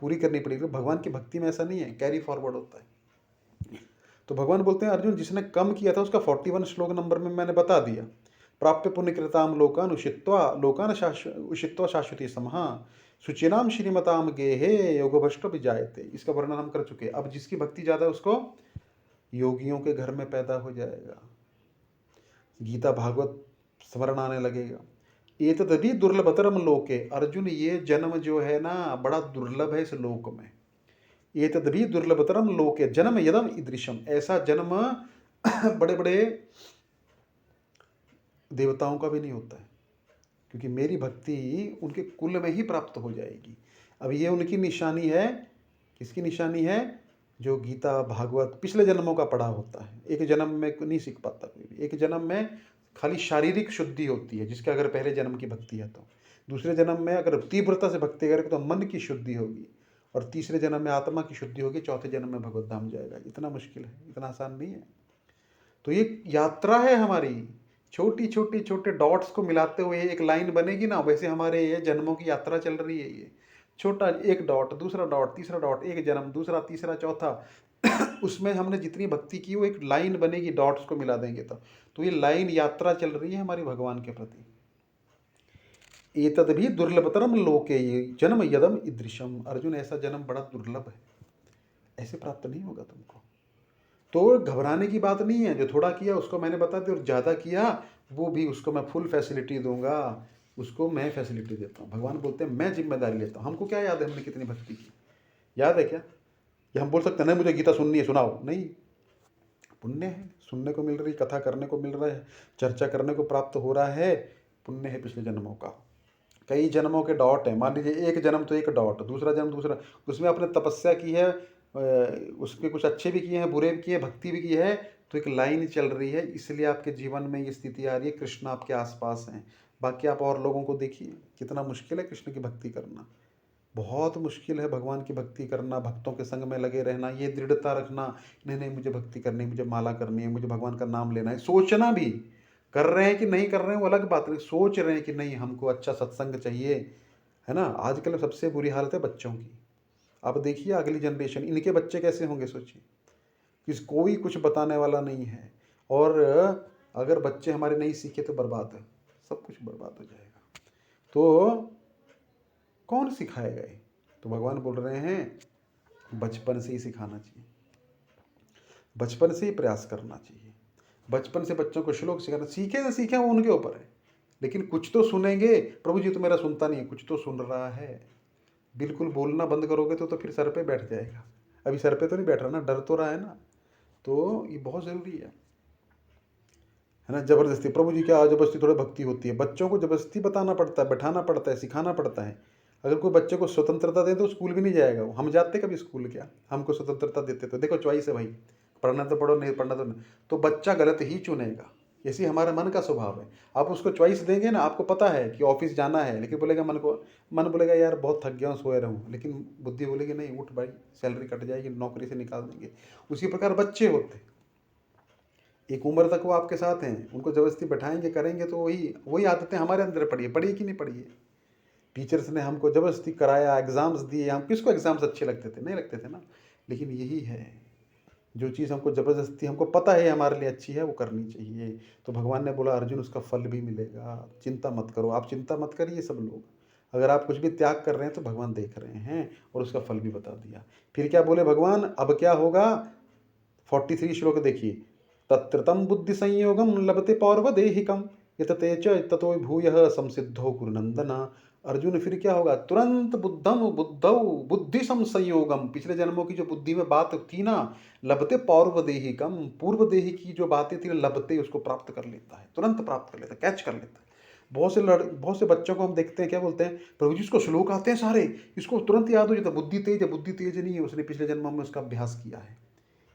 पूरी करनी पड़ेगी। भगवान की भक्ति में ऐसा नहीं है, कैरी फॉरवर्ड होता है। तो भगवान बोलते हैं अर्जुन जिसने कम किया था उसका 41 श्लोक नंबर में मैंने बता दिया। प्राप्य पुण्यकृताम लोकान उषित्वा शाश्वती समहा सुचिनाम श्रीमताम गेहे योगभ्रष्ट विजायते। इसका वर्णन हम कर चुके हैं। अब जिसकी भक्ति ज़्यादा है उसको योगियों के घर में पैदा हो जाएगा, गीता भागवत स्मरण आने लगेगा। ये तो तभी दुर्लभतरम लोके, अर्जुन ये जन्म जो है ना बड़ा दुर्लभ है इस लोक में। ये तभी दुर्लभतरम लोके जन्म यदम ईदृशम, ऐसा जन्म बड़े बड़े देवताओं का भी नहीं होता है, क्योंकि मेरी भक्ति उनके कुल में ही प्राप्त हो जाएगी। अब ये उनकी निशानी है, किसकी निशानी है? जो गीता भागवत पिछले जन्मों का पढ़ा होता है। एक जन्म में नहीं सीख पाता कोई भी। एक जन्म में खाली शारीरिक शुद्धि होती है जिसके अगर पहले जन्म की भक्ति है तो। दूसरे जन्म में अगर तीव्रता से भक्ति करेगा तो मन की शुद्धि होगी, और तीसरे जन्म में आत्मा की शुद्धि होगी, चौथे जन्म में भगवत धाम जाएगा। इतना मुश्किल है, इतना आसान नहीं है। तो ये यात्रा है हमारी, छोटी छोटी छोटे डॉट्स को मिलाते हुए एक लाइन बनेगी ना, वैसे हमारे ये जन्मों की यात्रा चल रही है। ये छोटा एक डॉट, दूसरा डॉट, तीसरा डॉट, एक जन्म, दूसरा, तीसरा, चौथा उसमें हमने जितनी भक्ति की वो एक लाइन बनेगी, डॉट्स को मिला देंगे तो ये लाइन यात्रा चल रही है हमारी भगवान के प्रति। एतद भी दुर्लभतरम लोके जन्म यदम ईदृशम, अर्जुन ऐसा जन्म बड़ा दुर्लभ है, ऐसे प्राप्त नहीं होगा तुमको। तो घबराने की बात नहीं है। जो थोड़ा किया उसको मैंने बता दिया, और ज़्यादा किया वो भी उसको मैं फुल फैसिलिटी दूंगा, उसको मैं फैसिलिटी देता हूँ। भगवान बोलते हैं मैं जिम्मेदारी लेता हूँ। हमको क्या याद है हमने कितनी भक्ति की? याद है क्या? या हम बोल सकते हैं नहीं मुझे गीता सुननी है, सुनाओ? नहीं, पुण्य है, सुनने को मिल रही, कथा करने को मिल रहा है, चर्चा करने को प्राप्त हो रहा है, पुण्य है पिछले जन्मों का। कई जन्मों के डॉट है। मान लीजिए एक जन्म तो एक डॉट, दूसरा जन्म दूसरा, उसमें आपने तपस्या की है, उसके कुछ अच्छे भी किए हैं, बुरे भी किए, भक्ति भी की है, तो एक लाइन चल रही है। इसलिए आपके जीवन में ये स्थिति आ रही है, कृष्ण आपके आसपास हैं। बाकी आप और लोगों को देखिए, कितना मुश्किल है कृष्ण की भक्ति करना, बहुत मुश्किल है भगवान की भक्ति करना, भक्तों के संग में लगे रहना, ये दृढ़ता रखना, नहीं नहीं मुझे भक्ति करनी है, मुझे माला करनी है, मुझे भगवान का नाम लेना है। सोचना भी, कर रहे हैं कि नहीं कर रहे हैं वो अलग बात है, सोच रहे हैं कि नहीं हमको अच्छा सत्संग चाहिए, है ना। आजकल सबसे बुरी हालत है बच्चों की। अब देखिए अगली जनरेशन, इनके बच्चे कैसे होंगे सोचिए, कि कोई कुछ बताने वाला नहीं है, और अगर बच्चे हमारे नहीं सीखे तो बर्बाद है, सब कुछ बर्बाद हो जाएगा। तो कौन सिखाएगा ये? तो भगवान बोल रहे हैं बचपन से ही सिखाना चाहिए, बचपन से ही प्रयास करना चाहिए, बचपन से बच्चों को श्लोक सिखाना। सीखे ना सीखे वो उनके ऊपर है, लेकिन कुछ तो सुनेंगे। प्रभु जी तो मेरा सुनता नहीं है, कुछ तो सुन रहा है। बिल्कुल बोलना बंद करोगे तो फिर सर पे बैठ जाएगा। अभी सर पे तो नहीं बैठ रहा ना, डर तो रहा है ना। तो ये बहुत ज़रूरी है ना। ज़बरदस्ती, प्रभु जी क्या ज़बरदस्ती थोड़ी भक्ति होती है? बच्चों को ज़बरदस्ती बताना पड़ता है, बैठाना पड़ता है, सिखाना पड़ता है। अगर कोई बच्चे को स्वतंत्रता दे तो स्कूल भी नहीं जाएगा वो। हम जाते कभी स्कूल? क्या हमको स्वतंत्रता देते? तो देखो चॉइस है भाई, पढ़ना तो पढ़ो, नहीं पढ़ना तो नहीं। तो बच्चा गलत ही चुनेगा, ऐसी हमारा मन का स्वभाव है। आप उसको चॉइस देंगे ना, आपको पता है कि ऑफिस जाना है, लेकिन बोलेगा मन बोलेगा यार बहुत थक गया हूँ, सोए रहूँ, लेकिन बुद्धि बोलेगी नहीं उठ भाई, सैलरी कट जाएगी, नौकरी से निकाल देंगे। उसी प्रकार बच्चे होते, एक उम्र तक वो आपके साथ हैं, उनको ज़बरदस्ती बैठाएंगे करेंगे तो वही आदतें हमारे अंदर पड़ी है। पड़ी कि नहीं पड़ी है? टीचर्स ने हमको ज़बरदस्ती कराया, एग्ज़ाम्स दिए। हम किसको एग्ज़ाम्स अच्छे लगते थे? नहीं लगते थे ना। लेकिन यही है, जो चीज़ हमको ज़बरदस्ती, हमको पता है हमारे लिए अच्छी है, वो करनी चाहिए। तो भगवान ने बोला अर्जुन उसका फल भी मिलेगा, चिंता मत करो। आप चिंता मत करिए सब लोग, अगर आप कुछ भी त्याग कर रहे हैं तो भगवान देख रहे हैं, और उसका फल भी बता दिया। फिर क्या बोले भगवान, अब क्या होगा? 43 श्लोक देखिए, तत्रतम बुद्धि संयोगम लभते पौर्वदेहिकम यतते च ततो भूयः संसिद्धो कुरुनंदना। अर्जुन फिर क्या होगा? तुरंत बुद्धौ बुद्धि संयोगम, पिछले जन्मों की जो बुद्धि में बात थी ना, लभते पौर्वदेहिकम, पूर्व देही की जो बातें थी लभते, उसको प्राप्त कर लेता है, तुरंत प्राप्त कर लेता है, कैच कर लेता है। बहुत से बच्चों को हम देखते हैं, क्या बोलते हैं, प्रभु जी इसको श्लोक आते हैं सारे, इसको तुरंत याद हो जाता है। बुद्धि तेज है, बुद्धि तेज नहीं है, उसने पिछले जन्म में उसका अभ्यास किया है,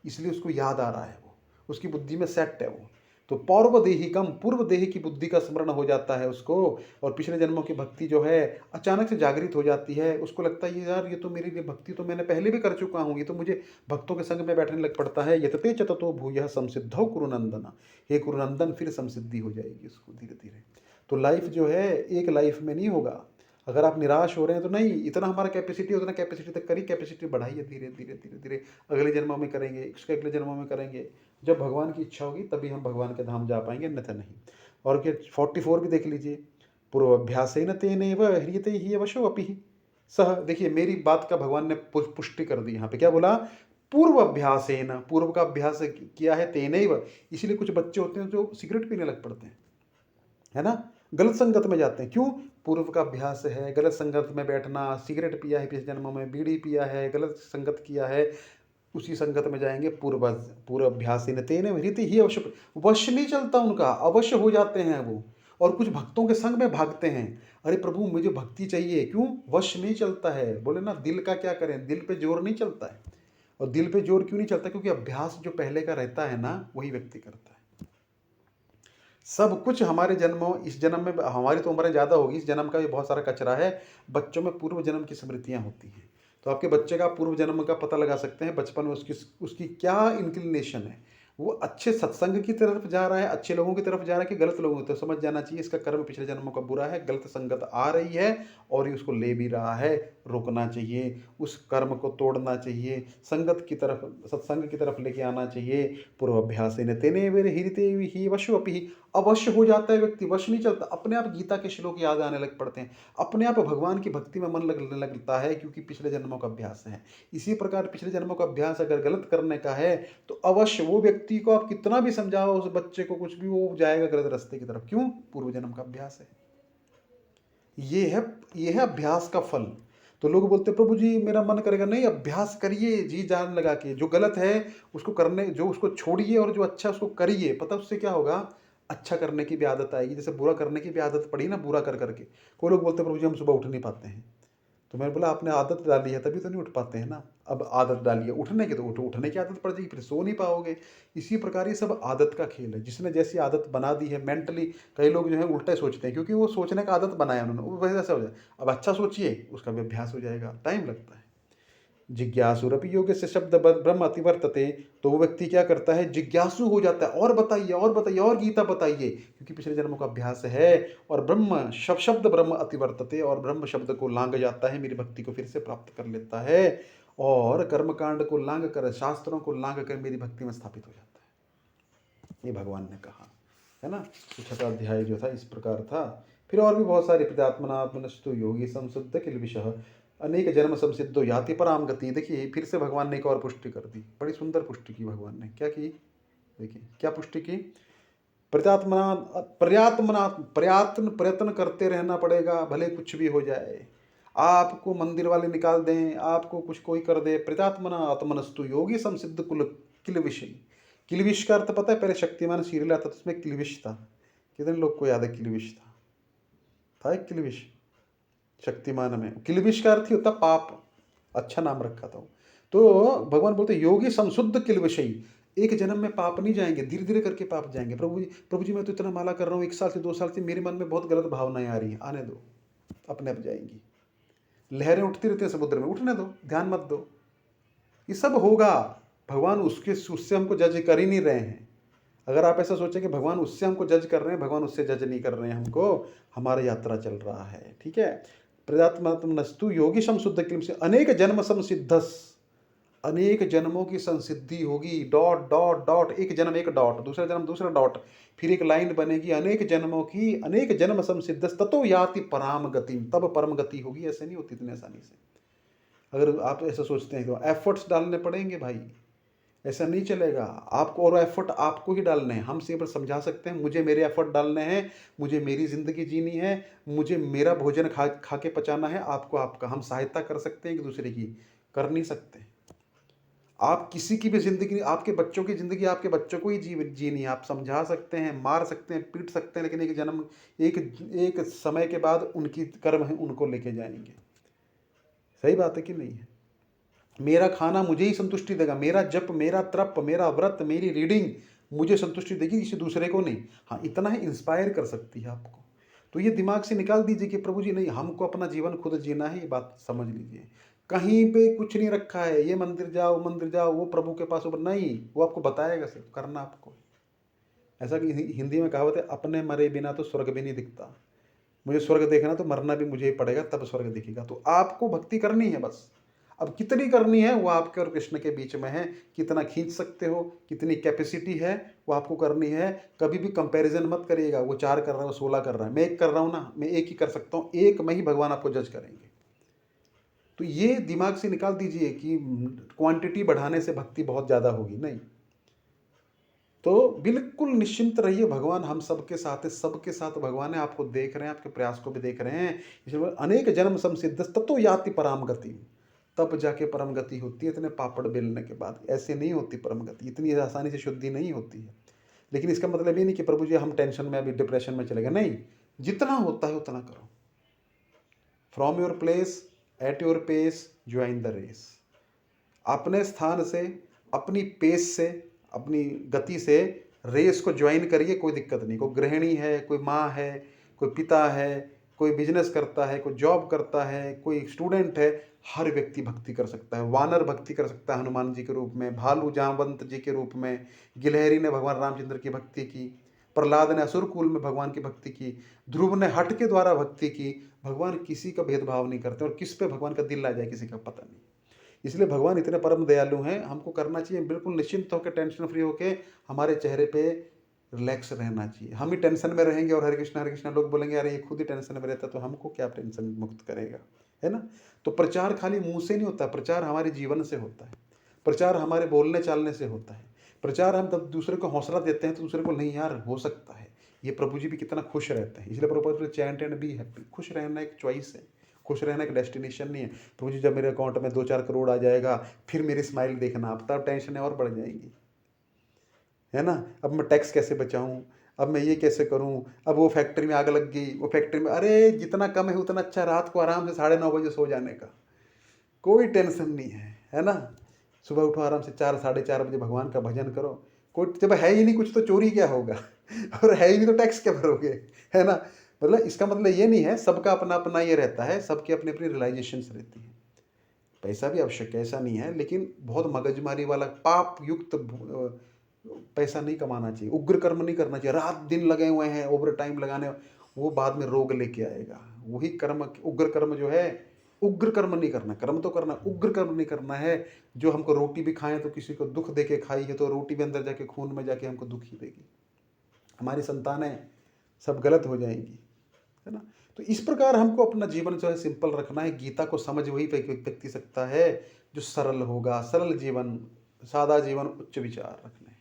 इसलिए उसको याद आ रहा है, वो उसकी बुद्धि में सेट है वो। तो पौर्वदेहिकम, पूर्व देही की बुद्धि का स्मरण हो जाता है उसको, और पिछले जन्मों की भक्ति जो है अचानक से जागृत हो जाती है। उसको लगता है यार ये तो मेरे लिए भक्ति तो मैंने पहले भी कर चुका हूँ, ये तो मुझे भक्तों के संग में बैठने लग पड़ता है। यतते च ततो भूयः संसिद्धौ कुरुनंदना, हे कुरुनंदन, फिर संसिद्धि हो जाएगी उसको धीरे धीरे। तो लाइफ जो है एक लाइफ में नहीं होगा, अगर आप निराश हो रहे हैं तो नहीं, इतना हमारा कैपेसिटी उतना कैपेसिटी तक करिए, कैपेसिटी बढ़ाइए, धीरे धीरे धीरे धीरे अगले जन्मों में करेंगे, उसके अगले जन्मों में करेंगे। जब भगवान की इच्छा होगी तभी हम भगवान के धाम जा पाएंगे, अन्यथा नहीं। और क्या 44 भी देख लीजिए, पूर्वाभ्यासेन तेनैव ह्रियते ही वशो अपि सह। देखिए मेरी बात का भगवान ने पुष्टि कर दी यहाँ पे, क्या बोला? पूर्व अभ्यासेन, पूर्व का अभ्यास किया है, तेनैव। इसीलिए कुछ बच्चे होते हैं जो सिगरेट पीने लग पड़ते हैं, है ना, गलत संगत में जाते हैं। क्यों? पूर्व का अभ्यास है, गलत संगत में बैठना, सिगरेट पिया है पिछले जन्मों में, बीड़ी पिया है, गलत संगत किया है, उसी संगत में जाएंगे। पूर्व अभ्यास तेन रीति ही अवश्य, वश नहीं चलता उनका, अवश्य हो जाते हैं वो। और कुछ भक्तों के संग में भागते हैं, अरे प्रभु मुझे भक्ति चाहिए, क्यों? वश नहीं चलता है। बोले ना दिल का क्या करें, दिल पे जोर नहीं चलता है। और दिल पे जोर क्यों नहीं चलता? क्योंकि अभ्यास जो पहले का रहता है ना, वही व्यक्ति करता है। सब कुछ हमारे जन्मों, इस जन्म में हमारी तो उम्रें ज़्यादा होगी, इस जन्म का भी बहुत सारा कचरा है। बच्चों में पूर्व जन्म की स्मृतियाँ होती हैं, तो आपके बच्चे का पूर्व जन्म का पता लगा सकते हैं बचपन में उसकी क्या इंक्लिनेशन है। वो अच्छे सत्संग की तरफ जा रहा है, अच्छे लोगों की तरफ जा रहा है कि गलत लोगों की तरफ? समझ जाना चाहिए इसका कर्म पिछले जन्मों का बुरा है, गलत संगत आ रही है और ये उसको ले भी रहा है। रोकना चाहिए, उस कर्म को तोड़ना चाहिए, संगत की तरफ, सत्संग की तरफ लेके आना चाहिए। पूर्वाभ्यास तेने वे हिरते ही वशु अपि, अवश्य हो जाता है व्यक्ति, वश नहीं चलता। अपने आप गीता के श्लोक याद आने लग पड़ते हैं, अपने आप भगवान की भक्ति में मन लगने लगता है, क्योंकि पिछले जन्मों का अभ्यास है। इसी प्रकार पिछले जन्मों का अभ्यास अगर गलत करने का है तो अवश्य वो व्यक्ति को आप कितना भी समझाओ, उस बच्चे को कुछ भी, वो जाएगा गलत रास्ते की तरफ। क्यों? पूर्व जन्म का अभ्यास है। ये है अभ्यास का फल। तो लोग बोलते हैं प्रभु जी मेरा मन करेगा, नहीं, अभ्यास करिए जी जान लगा के। जो गलत है उसको करने, जो उसको छोड़िए और जो अच्छा उसको करिए। पता उससे क्या होगा? अच्छा करने की भी आदत आएगी। जैसे बुरा करने की भी आदत पड़ी ना, बुरा कर करके। कोई लोग बोलते हैं प्रभु जी हम सुबह उठ नहीं पाते हैं। तो मैंने बोला आपने आदत डाली है तभी तो नहीं उठ पाते हैं ना। अब आदत डालिए उठने की, तो उठने की आदत पड़ जाएगी, फिर सो नहीं पाओगे। इसी प्रकार ये सब आदत का खेल है। जिसने जैसी आदत बना दी है मेंटली, कई लोग जो है उल्टा सोचते हैं, क्योंकि वो सोचने का आदत बनाया उन्होंने, वो वैसे ऐसा हो जाए। अब अच्छा सोचिए, उसका भी अभ्यास हो जाएगा, टाइम लगता है। जिज्ञासुरपि योग से शब्द ब्रह्म अतिवर्तते, तो वो व्यक्ति क्या करता है? जिज्ञासु हो जाता है, और बताइए और बताइए और गीता बताइए, क्योंकि पिछले जन्मों का अभ्यास है। और ब्रह्म शब्द ब्रह्म अतिवर्तते, और ब्रह्म शब्द को लांग जाता है, मेरी भक्ति को फिर से प्राप्त कर लेता है, और कर्मकांड को लांग कर, शास्त्रों को लांग कर मेरी भक्ति में स्थापित हो जाता है। ये भगवान ने कहा है ना। तो 6वां अध्याय जो था इस प्रकार था। फिर और भी बहुत सारे, प्रत्यात्मनात्मनस्तु योगी संशुद्ध किल्बिषः अनेक जन्म संसिद्धो याति पराम गति। देखिए फिर से भगवान ने एक और पुष्टि कर दी, बड़ी सुंदर पुष्टि की भगवान ने। क्या की? देखिए क्या पुष्टि की? प्रत्यात्मना प्रयत्न करते रहना पड़ेगा, भले कुछ भी हो जाए। आपको मंदिर वाले निकाल दें, आपको कुछ कोई कर दे, प्रत्यात्मना आत्मनस्तु योगी संसिद्ध कुल किलविष। किलविष का अर्थ पता है? पहले शक्तिमान सीरियल आता था, उसमें किलविष था। कितने लोग को याद है किलविष था एक किलविष शक्तिमान में? किलविष का अर्थ ही होता पाप, अच्छा नाम रखा था। तो भगवान बोलते योगी संशुद्ध किलविषयी, एक जन्म में पाप नहीं जाएंगे, धीरे धीरे करके पाप जाएंगे। प्रभु जी मैं तो इतना माला कर रहा हूँ, 1 साल से 2 साल से मेरे मन में बहुत गलत भावनाएं आ रही हैं, आने दो, अपने आप जाएंगी। लहरें उठती रहती हैं समुद्र में, उठने दो, ध्यान मत दो, ये सब होगा। भगवान उससे हमको जज कर ही नहीं रहे हैं। अगर आप ऐसा सोचें कि भगवान उससे हमको जज कर रहे हैं, भगवान उससे जज नहीं कर रहे हैं हमको, हमारा यात्रा चल रहा है, ठीक है। प्रजात्मनस्तु योगी शुद्ध किम से अनेक जन्म संसिद्धस, अनेक जन्मों की संसिद्धि होगी। डॉट डॉट डॉट, एक जन्म एक डॉट, दूसरा जन्म दूसरा डॉट, फिर एक लाइन बनेगी, अनेक जन्मों की, अनेक जन्म संसिद्धस ततो याति पराम गति, तब परम गति होगी। ऐसे नहीं होती इतनी आसानी से। अगर आप ऐसा सोचते हैं तो एफर्ट्स डालने पड़ेंगे भाई, ऐसा नहीं चलेगा आपको। और एफर्ट आपको ही डालने हैं। हम सिर्फ समझा सकते हैं, मुझे मेरे एफर्ट डालने हैं, मुझे मेरी ज़िंदगी जीनी है, मुझे मेरा भोजन खा के पचाना है, आपको आपका। हम सहायता कर सकते हैं एक दूसरे की, कर नहीं सकते। आप किसी की भी ज़िंदगी, आपके बच्चों की ज़िंदगी आपके बच्चों को ही जीनी है। आप समझा सकते हैं, मार सकते हैं, पीट सकते हैं, लेकिन एक समय के बाद उनकी कर्म है, उनको लेके जाएंगे। सही बात है कि नहीं है? मेरा खाना मुझे ही संतुष्टि देगा, मेरा जप, मेरा तप, मेरा व्रत, मेरी रीडिंग मुझे संतुष्टि देगी, किसी दूसरे को नहीं। हाँ इतना ही इंस्पायर कर सकती है आपको। तो ये दिमाग से निकाल दीजिए कि प्रभु जी नहीं, हमको अपना जीवन खुद जीना है, ये बात समझ लीजिए। कहीं पे कुछ नहीं रखा है, ये मंदिर जाओ, वो प्रभु के पास ऊपर नहीं, वो आपको बताएगा, सिर्फ करना आपको। ऐसा कि हिंदी में कहावत है, अपने मरे बिना तो स्वर्ग भी नहीं दिखता। मुझे स्वर्ग देखना तो मरना भी मुझे ही पड़ेगा, तब स्वर्ग दिखेगा। तो आपको भक्ति करनी है बस। अब कितनी करनी है वो आपके और कृष्ण के बीच में है। कितना खींच सकते हो, कितनी कैपेसिटी है, वो आपको करनी है। कभी भी कंपैरिजन मत करिएगा, वो 4 कर रहा है, वो 16 कर रहा है, मैं 1 कर रहा हूँ ना, मैं 1 ही कर सकता हूँ, 1 में ही भगवान आपको जज करेंगे। तो ये दिमाग से निकाल दीजिए कि क्वांटिटी बढ़ाने से भक्ति बहुत ज़्यादा होगी, नहीं। तो बिल्कुल निश्चिंत रहिए, भगवान हम सबके साथ है, सबके साथ भगवान है, आपको देख रहे हैं, आपके प्रयास को भी देख रहे हैं। इसलिए अनेक जन्म संसिद्ध ततो याति परम गति, तब जाके परम गति होती है। इतने पापड़ बेलने के बाद ऐसे नहीं होती परम गति, इतनी आसानी से शुद्धि नहीं होती है। लेकिन इसका मतलब ये नहीं कि प्रभु जी हम टेंशन में, अभी डिप्रेशन में चले गए, नहीं। जितना होता है उतना करो। From your place at your pace join the race. अपने स्थान से, अपनी पेस से, अपनी गति से रेस को ज्वाइन करिए, कोई दिक्कत नहीं। कोई गृहिणी है, कोई माँ है, कोई पिता है, कोई बिजनेस करता है, कोई जॉब करता है, कोई स्टूडेंट है, हर व्यक्ति भक्ति कर सकता है। वानर भक्ति कर सकता है हनुमान जी के रूप में, भालू जामवंत जी के रूप में, गिलहरी ने भगवान रामचंद्र की भक्ति की, प्रहलाद ने असुर कुल में भगवान की भक्ति की, ध्रुव ने हट के द्वारा भक्ति की। भगवान किसी का भेदभाव नहीं करते, और किस पे भगवान का दिल आ जाए किसी का पता नहीं। इसलिए भगवान इतने परम दयालु हैं, हमको करना चाहिए बिल्कुल निश्चिंत होकर, टेंशन फ्री होकर, हमारे चेहरे पे रिलैक्स रहना चाहिए। हम ही टेंशन में रहेंगे और हरे कृष्णा लोग बोलेंगे अरे ये खुद ही टेंशन में रहता, तो हमको क्या टेंशन मुक्त करेगा, है ना। तो प्रचार खाली मुंह से नहीं होता, प्रचार हमारे जीवन से होता है, प्रचार हमारे बोलने चालने से होता है। प्रचार हम तब दूसरे को हौसला देते हैं तो दूसरे को नहीं यार हो सकता है, ये प्रभु जी भी कितना खुश रहते हैं। इसलिए प्रभु चैंट एंड बी हैप्पी, खुश रहना एक चॉइस है, खुश रहना एक डेस्टिनेशन नहीं है। प्रभु जी जब मेरे अकाउंट में 2-4 करोड़ आ जाएगा फिर मेरी स्माइल देखना, आप तब टेंशनें और बढ़ जाएंगी, है ना। अब मैं टैक्स कैसे बचाऊं, अब मैं ये कैसे करूं, अब वो फैक्ट्री में आग लग गई, वो फैक्ट्री में, अरे जितना कम है उतना अच्छा रात को आराम से 9:30 बजे सो जाने का, कोई टेंशन नहीं है ना। सुबह उठो आराम से 4-4:30 बजे भगवान का भजन करो। कोई जब है ही नहीं कुछ तो चोरी क्या होगा और है ही नहीं तो टैक्स क्या भरोगे, है ना। मतलब इसका मतलब ये नहीं है, सबका अपना अपना ये रहता है, सबकी अपनी अपनी रियलाइजेशंस रहती है। पैसा भी आवश्यक है, ऐसा नहीं है, लेकिन बहुत मगजमारी वाला पाप युक्त पैसा नहीं कमाना चाहिए। उग्र कर्म नहीं करना चाहिए, रात दिन लगे हुए हैं ओवर टाइम लगाने, वो बाद में रोग लेके आएगा। वही कर्म, उग्र कर्म जो है, उग्र कर्म नहीं करना, कर्म तो करना, उग्र कर्म नहीं करना है। जो हमको रोटी भी खाएं तो किसी को दुख दे के खाई है, तो रोटी भी अंदर जाके खून में जाके हमको दुख ही देगी, हमारी संतानें सब गलत हो जाएंगी, है ना। तो इस प्रकार हमको अपना जीवन जो है सिंपल रखना है। गीता को समझ वही व्यक्ति सकता है जो सरल होगा। सरल जीवन, सादा जीवन, उच्च विचार रखने हैं।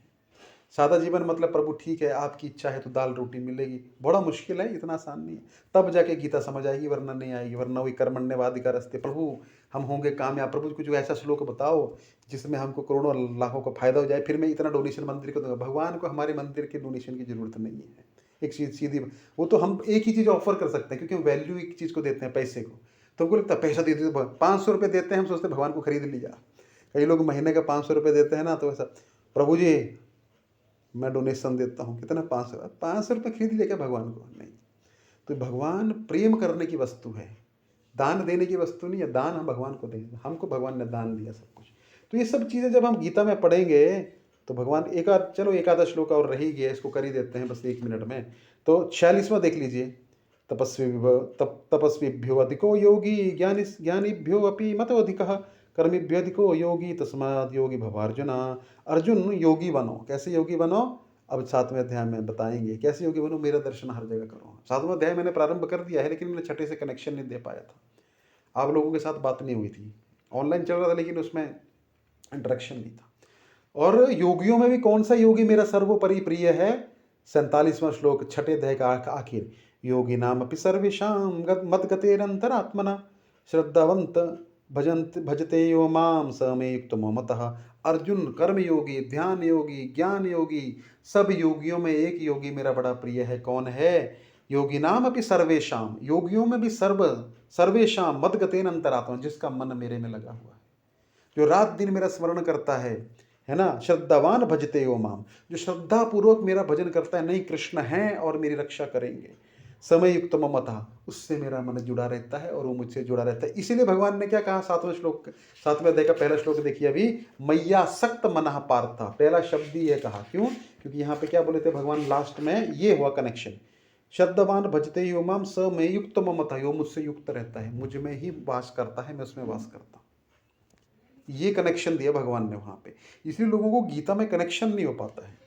सादा जीवन मतलब प्रभु ठीक है आपकी इच्छा है तो दाल रोटी मिलेगी, बड़ा मुश्किल है, इतना आसान नहीं है। तब जाके गीता समझ आएगी, वरना नहीं आएगी। वरना वही कर्मण्यवादी का रास्ते, प्रभु हम होंगे कामयाब, प्रभु कुछ ऐसा श्लोक बताओ जिसमें हमको करोड़ों लाखों का फायदा हो जाए, फिर मैं इतना डोनेशन मंदिर को दूंगा। भगवान को हमारे मंदिर के डोनेशन की जरूरत नहीं है। एक चीज़ सीधी, वो तो हम एक ही चीज़ ऑफर कर सकते हैं, क्योंकि हम वैल्यू एक चीज़ को देते हैं, पैसे को। तो हमको लगता है पैसा दे देते, 500 रुपये देते हैं, हम सोचते हैं भगवान को खरीद लिया। कई लोग महीने का 500 रुपये देते हैं ना, तो ऐसा प्रभु जी मैं डोनेशन देता हूँ, कितना 500 रुपये खरीद लिया क्या भगवान को, नहीं। तो भगवान प्रेम करने की वस्तु है, दान देने की वस्तु नहीं है। दान हम भगवान को देंगे, हमको भगवान ने दान दिया सब कुछ। तो ये सब चीज़ें जब हम गीता में पढ़ेंगे तो भगवान चलो एक आधा श्लोक और रह ही गया, इसको कर ही देते हैं बस 1 मिनट में। तो 46वां देख लीजिए, तपस्वीभ्यो अधिको योगी ज्ञानीभ्यो अपि मतोऽधिकः कर्मीभ्यो अधिको योगी तस्माद् योगी भव अर्जुन। अर्जुन योगी बनो। कैसे योगी बनो, अब 7वें अध्याय में बताएंगे कैसे योगी बनो। मेरा दर्शन हर जगह करो। 7वां अध्याय मैंने प्रारंभ कर दिया है, लेकिन मैंने 6ठे से कनेक्शन नहीं दे पाया था, आप लोगों के साथ बात नहीं हुई थी, ऑनलाइन चल रहा था लेकिन उसमें इंटरेक्शन नहीं था। और योगियों में भी कौन सा योगी मेरा सर्वोपरि प्रिय है, 47वां श्लोक 6ठे अध्याय का आखिर, योगी नाम अपि सर्वेषां मद्गतेरन्तरात्मना श्रद्धावंत भजते यो माम स मे युक्तमो मतः। अर्जुन कर्म योगी, ध्यान योगी, ज्ञान योगी, सब योगियों में एक योगी मेरा बड़ा प्रिय है। कौन है, योगी नाम अपि सर्वेषां, योगियों में भी सर्वेषां मद्गतेन अंतरात्मा, जिसका मन मेरे में लगा हुआ है, जो रात दिन मेरा स्मरण करता है ना। श्रद्धावान भजते हो माम, जो श्रद्धा पूर्वक मेरा भजन करता है, नहीं कृष्ण हैं और मेरी रक्षा करेंगे, समय युक्त ममता, उससे मेरा मन जुड़ा रहता है और वो मुझसे जुड़ा रहता है। इसीलिए भगवान ने क्या कहा, 7वें अध्याय का पहला श्लोक देखिए अभी, मैया सक्त मनः पार्था, पहला शब्द ही ये कहा। क्यों, क्योंकि यहाँ पे क्या बोले थे भगवान लास्ट में, ये हुआ कनेक्शन श्रद्धावान भजते यो माम स में युक्त ममता, यो मुझसे युक्त रहता है, मुझ में ही वास करता है, मैं उसमें वास करता हूँ। ये कनेक्शन दिया भगवान ने वहाँ पे। इसलिए लोगों को गीता में कनेक्शन नहीं हो पाता है।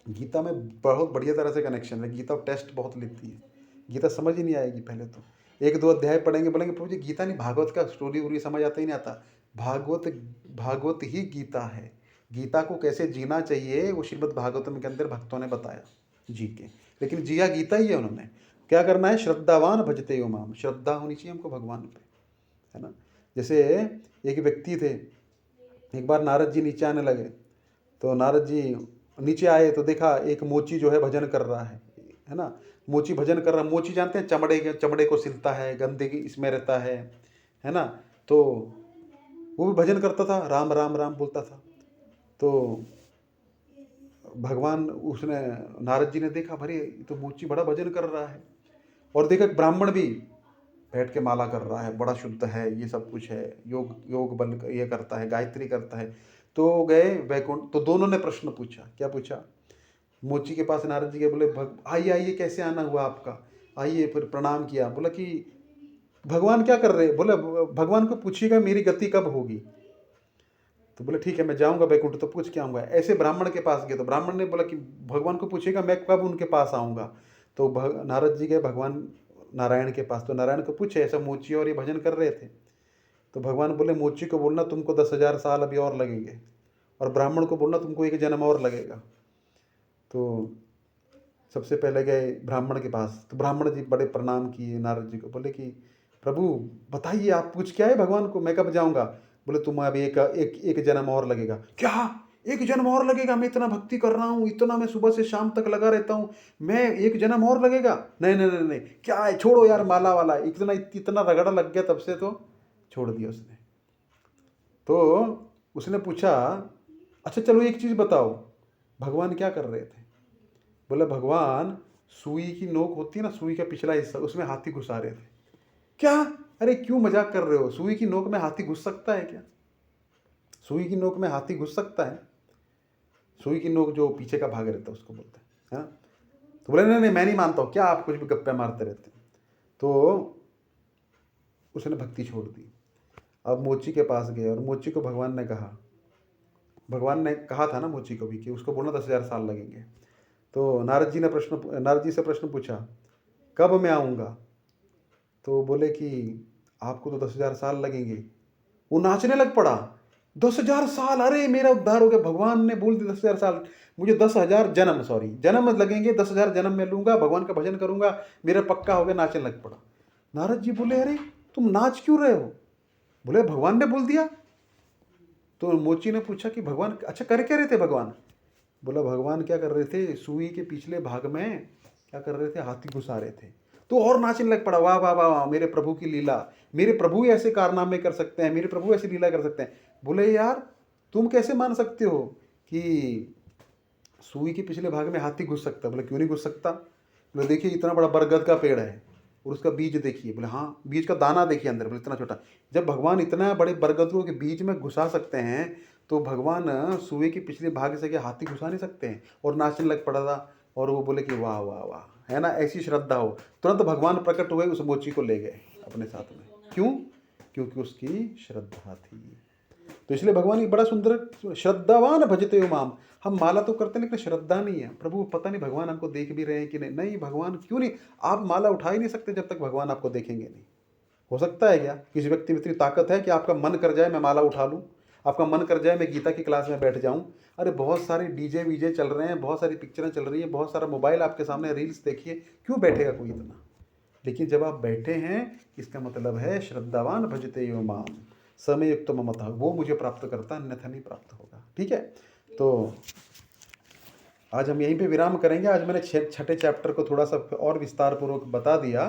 गीता में बहुत बढ़िया तरह से कनेक्शन है। गीता टेस्ट बहुत लेती है, गीता समझ ही नहीं आएगी। पहले तो एक दो अध्याय पढ़ेंगे, बोलेंगे प्रभु जी गीता नहीं, भागवत का स्टोरी वोरी समझ आता ही नहीं आता। भागवत ही गीता है। गीता को कैसे जीना चाहिए वो श्रीमद् भागवतम के अंदर भक्तों ने बताया जी के, लेकिन जिया गीता ही है उन्होंने। क्या करना है? श्रद्धावान भजते यो माम, श्रद्धा होनी चाहिए हमको भगवान पे, है ना। जैसे एक व्यक्ति थे, एक बार नारद जी नीचे आने लगे, तो नारद जी नीचे आए तो देखा एक मोची जो है भजन कर रहा है ना। मोची भजन कर रहा है। मोची जानते हैं चमड़े को सिलता है, गंदे की इसमें रहता है ना। तो वो भी भजन करता था, राम राम राम बोलता था। तो भगवान उसने नारद जी ने देखा, भरे तो मोची बड़ा भजन कर रहा है। और देखा ब्राह्मण भी बैठ के माला कर रहा है, बड़ा शुद्ध है, ये सब कुछ है, योग बल ये करता है, गायत्री करता है। तो गए वैकुंठ, तो दोनों ने प्रश्न पूछा। क्या पूछा? मोची के पास नारद जी के, बोले आइए आइए, कैसे आना हुआ आपका, आइए। फिर प्रणाम किया, बोला कि भगवान क्या कर रहे? बोले भगवान को पूछिएगा मेरी गति कब होगी। तो बोले ठीक है, मैं जाऊंगा वैकुंठ तो पूछ के आऊंगा। ऐसे ब्राह्मण के पास गए तो ब्राह्मण ने बोला कि भगवान को पूछिएगा मैं कब उनके पास आऊंगा। तो नारद जी गए भगवान नारायण के पास, तो नारायण को पूछे ऐसा मोची और ये भजन कर रहे थे। तो भगवान बोले मोची को बोलना तुमको 10,000 साल अभी और लगेंगे, और ब्राह्मण को बोलना तुमको 1 जन्म और लगेगा। तो सबसे पहले गए ब्राह्मण के पास, तो ब्राह्मण जी बड़े प्रणाम किए नारद जी को, बोले कि प्रभु बताइए आप पूछ क्या है भगवान को, मैं कब जाऊंगा। बोले तुम अभी एक जन्म और लगेगा। क्या 1 जन्म और लगेगा? मैं इतना भक्ति कर रहा हूँ, इतना मैं सुबह से शाम तक लगा रहता हूँ, मैं 1 जन्म और लगेगा? नहीं नहीं नहीं नहीं, क्या है, छोड़ो यार माला वाला। इतना रगड़ा लग गया, तब से तो छोड़ दिया उसने। तो उसने पूछा अच्छा चलो एक चीज़ बताओ, भगवान क्या कर रहे थे? बोले भगवान सुई की नोक होती है ना, सुई का पिछला हिस्सा, उसमें हाथी घुसा रहे थे। क्या? अरे क्यों मजाक कर रहे हो? सुई की नोक में हाथी घुस सकता है क्या? सुई की नोक में हाथी घुस सकता है? सुई की नोक जो पीछे का भाग रहता है उसको बोलते हैं, हाँ। तो बोले नहीं नहीं मैं नहीं मानता हूँ, क्या आप कुछ भी गप्पे मारते रहते हैं। तो उसने भक्ति छोड़ दी। अब मोची के पास गए और मोची को भगवान ने कहा था ना मोची को भी कि उसको बोलना 10,000 साल लगेंगे। तो नारद जी से प्रश्न पूछा कब मैं आऊँगा। तो बोले कि आपको तो 10,000 साल लगेंगे। वो नाचने लग पड़ा। 10,000 साल, अरे मेरा उद्धार हो गया, भगवान ने बोल दिया 10,000 साल, मुझे 10,000 जन्म लगेंगे, 10,000 जन्म में लूंगा, भगवान का भजन करूंगा, मेरा पक्का हो गया। नाचने लग पड़ा। नारद जी बोले अरे तुम नाच क्यों रहे हो? बोले भगवान ने बोल दिया। तो मोची ने पूछा कि भगवान अच्छा कर क्या रहे थे भगवान? बोला भगवान क्या कर रहे थे, सुई के पिछले भाग में क्या कर रहे थे, हाथी घुसा रहे थे। तो और नाचने लग पड़ा, वाह वाह वाह वाह, मेरे प्रभु की लीला, मेरे प्रभु ऐसे कारनामे कर सकते हैं, मेरे प्रभु ऐसी लीला कर सकते हैं। बोले यार तुम कैसे मान सकते हो कि सुई के पिछले भाग में हाथी घुस सकता? बोले क्यों नहीं घुस सकता? बोले देखिए इतना बड़ा बरगद का पेड़ है और उसका बीज देखिए। बोले हाँ, बीज का दाना देखिए अंदर। बोले इतना छोटा। जब भगवान इतना बड़े बरगदों के बीज में घुसा सकते हैं तो भगवान सुई के पिछले भाग से क्या हाथी घुसा नहीं सकते हैं? और नाचने लग पड़ा था। और वो बोले कि वाह वाह वाह, है ना, ऐसी श्रद्धा हो। तुरंत भगवान प्रकट हुए, उस मोची को ले गए अपने साथ में। क्यों? क्योंकि उसकी श्रद्धा थी। तो इसलिए भगवान एक बड़ा सुंदर, श्रद्धावान भजते हो माम। हम माला तो करते हैं लेकिन श्रद्धा नहीं है। प्रभु पता नहीं भगवान हमको देख भी रहे हैं कि नहीं। नहीं, भगवान क्यों नहीं, आप माला उठा ही नहीं सकते जब तक भगवान आपको देखेंगे नहीं। हो सकता है क्या किसी व्यक्ति में इतनी ताकत है कि आपका मन कर जाए मैं माला उठा लूँ, आपका मन कर जाए मैं गीता की क्लास में बैठ जाऊँ? अरे बहुत सारे डीजे वीजे चल रहे हैं, बहुत सारी पिक्चरें चल रही है, बहुत सारा मोबाइल आपके सामने, रील्स देखिए, क्यों बैठेगा कोई इतना? लेकिन जब आप बैठे हैं इसका मतलब है श्रद्धावान भजते यो माम समय युक्त ममता, वो मुझे प्राप्त करता, अन्यथा नहीं प्राप्त होगा। ठीक है, तो आज हम यहीं पे विराम करेंगे। आज मैंने 6ठे चैप्टर को थोड़ा सा और विस्तार पूर्वक बता दिया।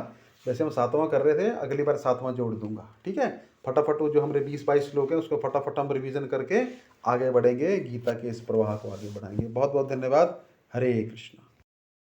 वैसे हम 7वां कर रहे थे, अगली बार 7वां जोड़ दूंगा। ठीक है, फटाफट वो जो हमारे 20-22 श्लोक हैं उसको फटाफट हम रिवीजन करके आगे बढ़ेंगे, गीता के इस प्रवाह को आगे बढ़ाएंगे। बहुत बहुत धन्यवाद। हरे कृष्णा।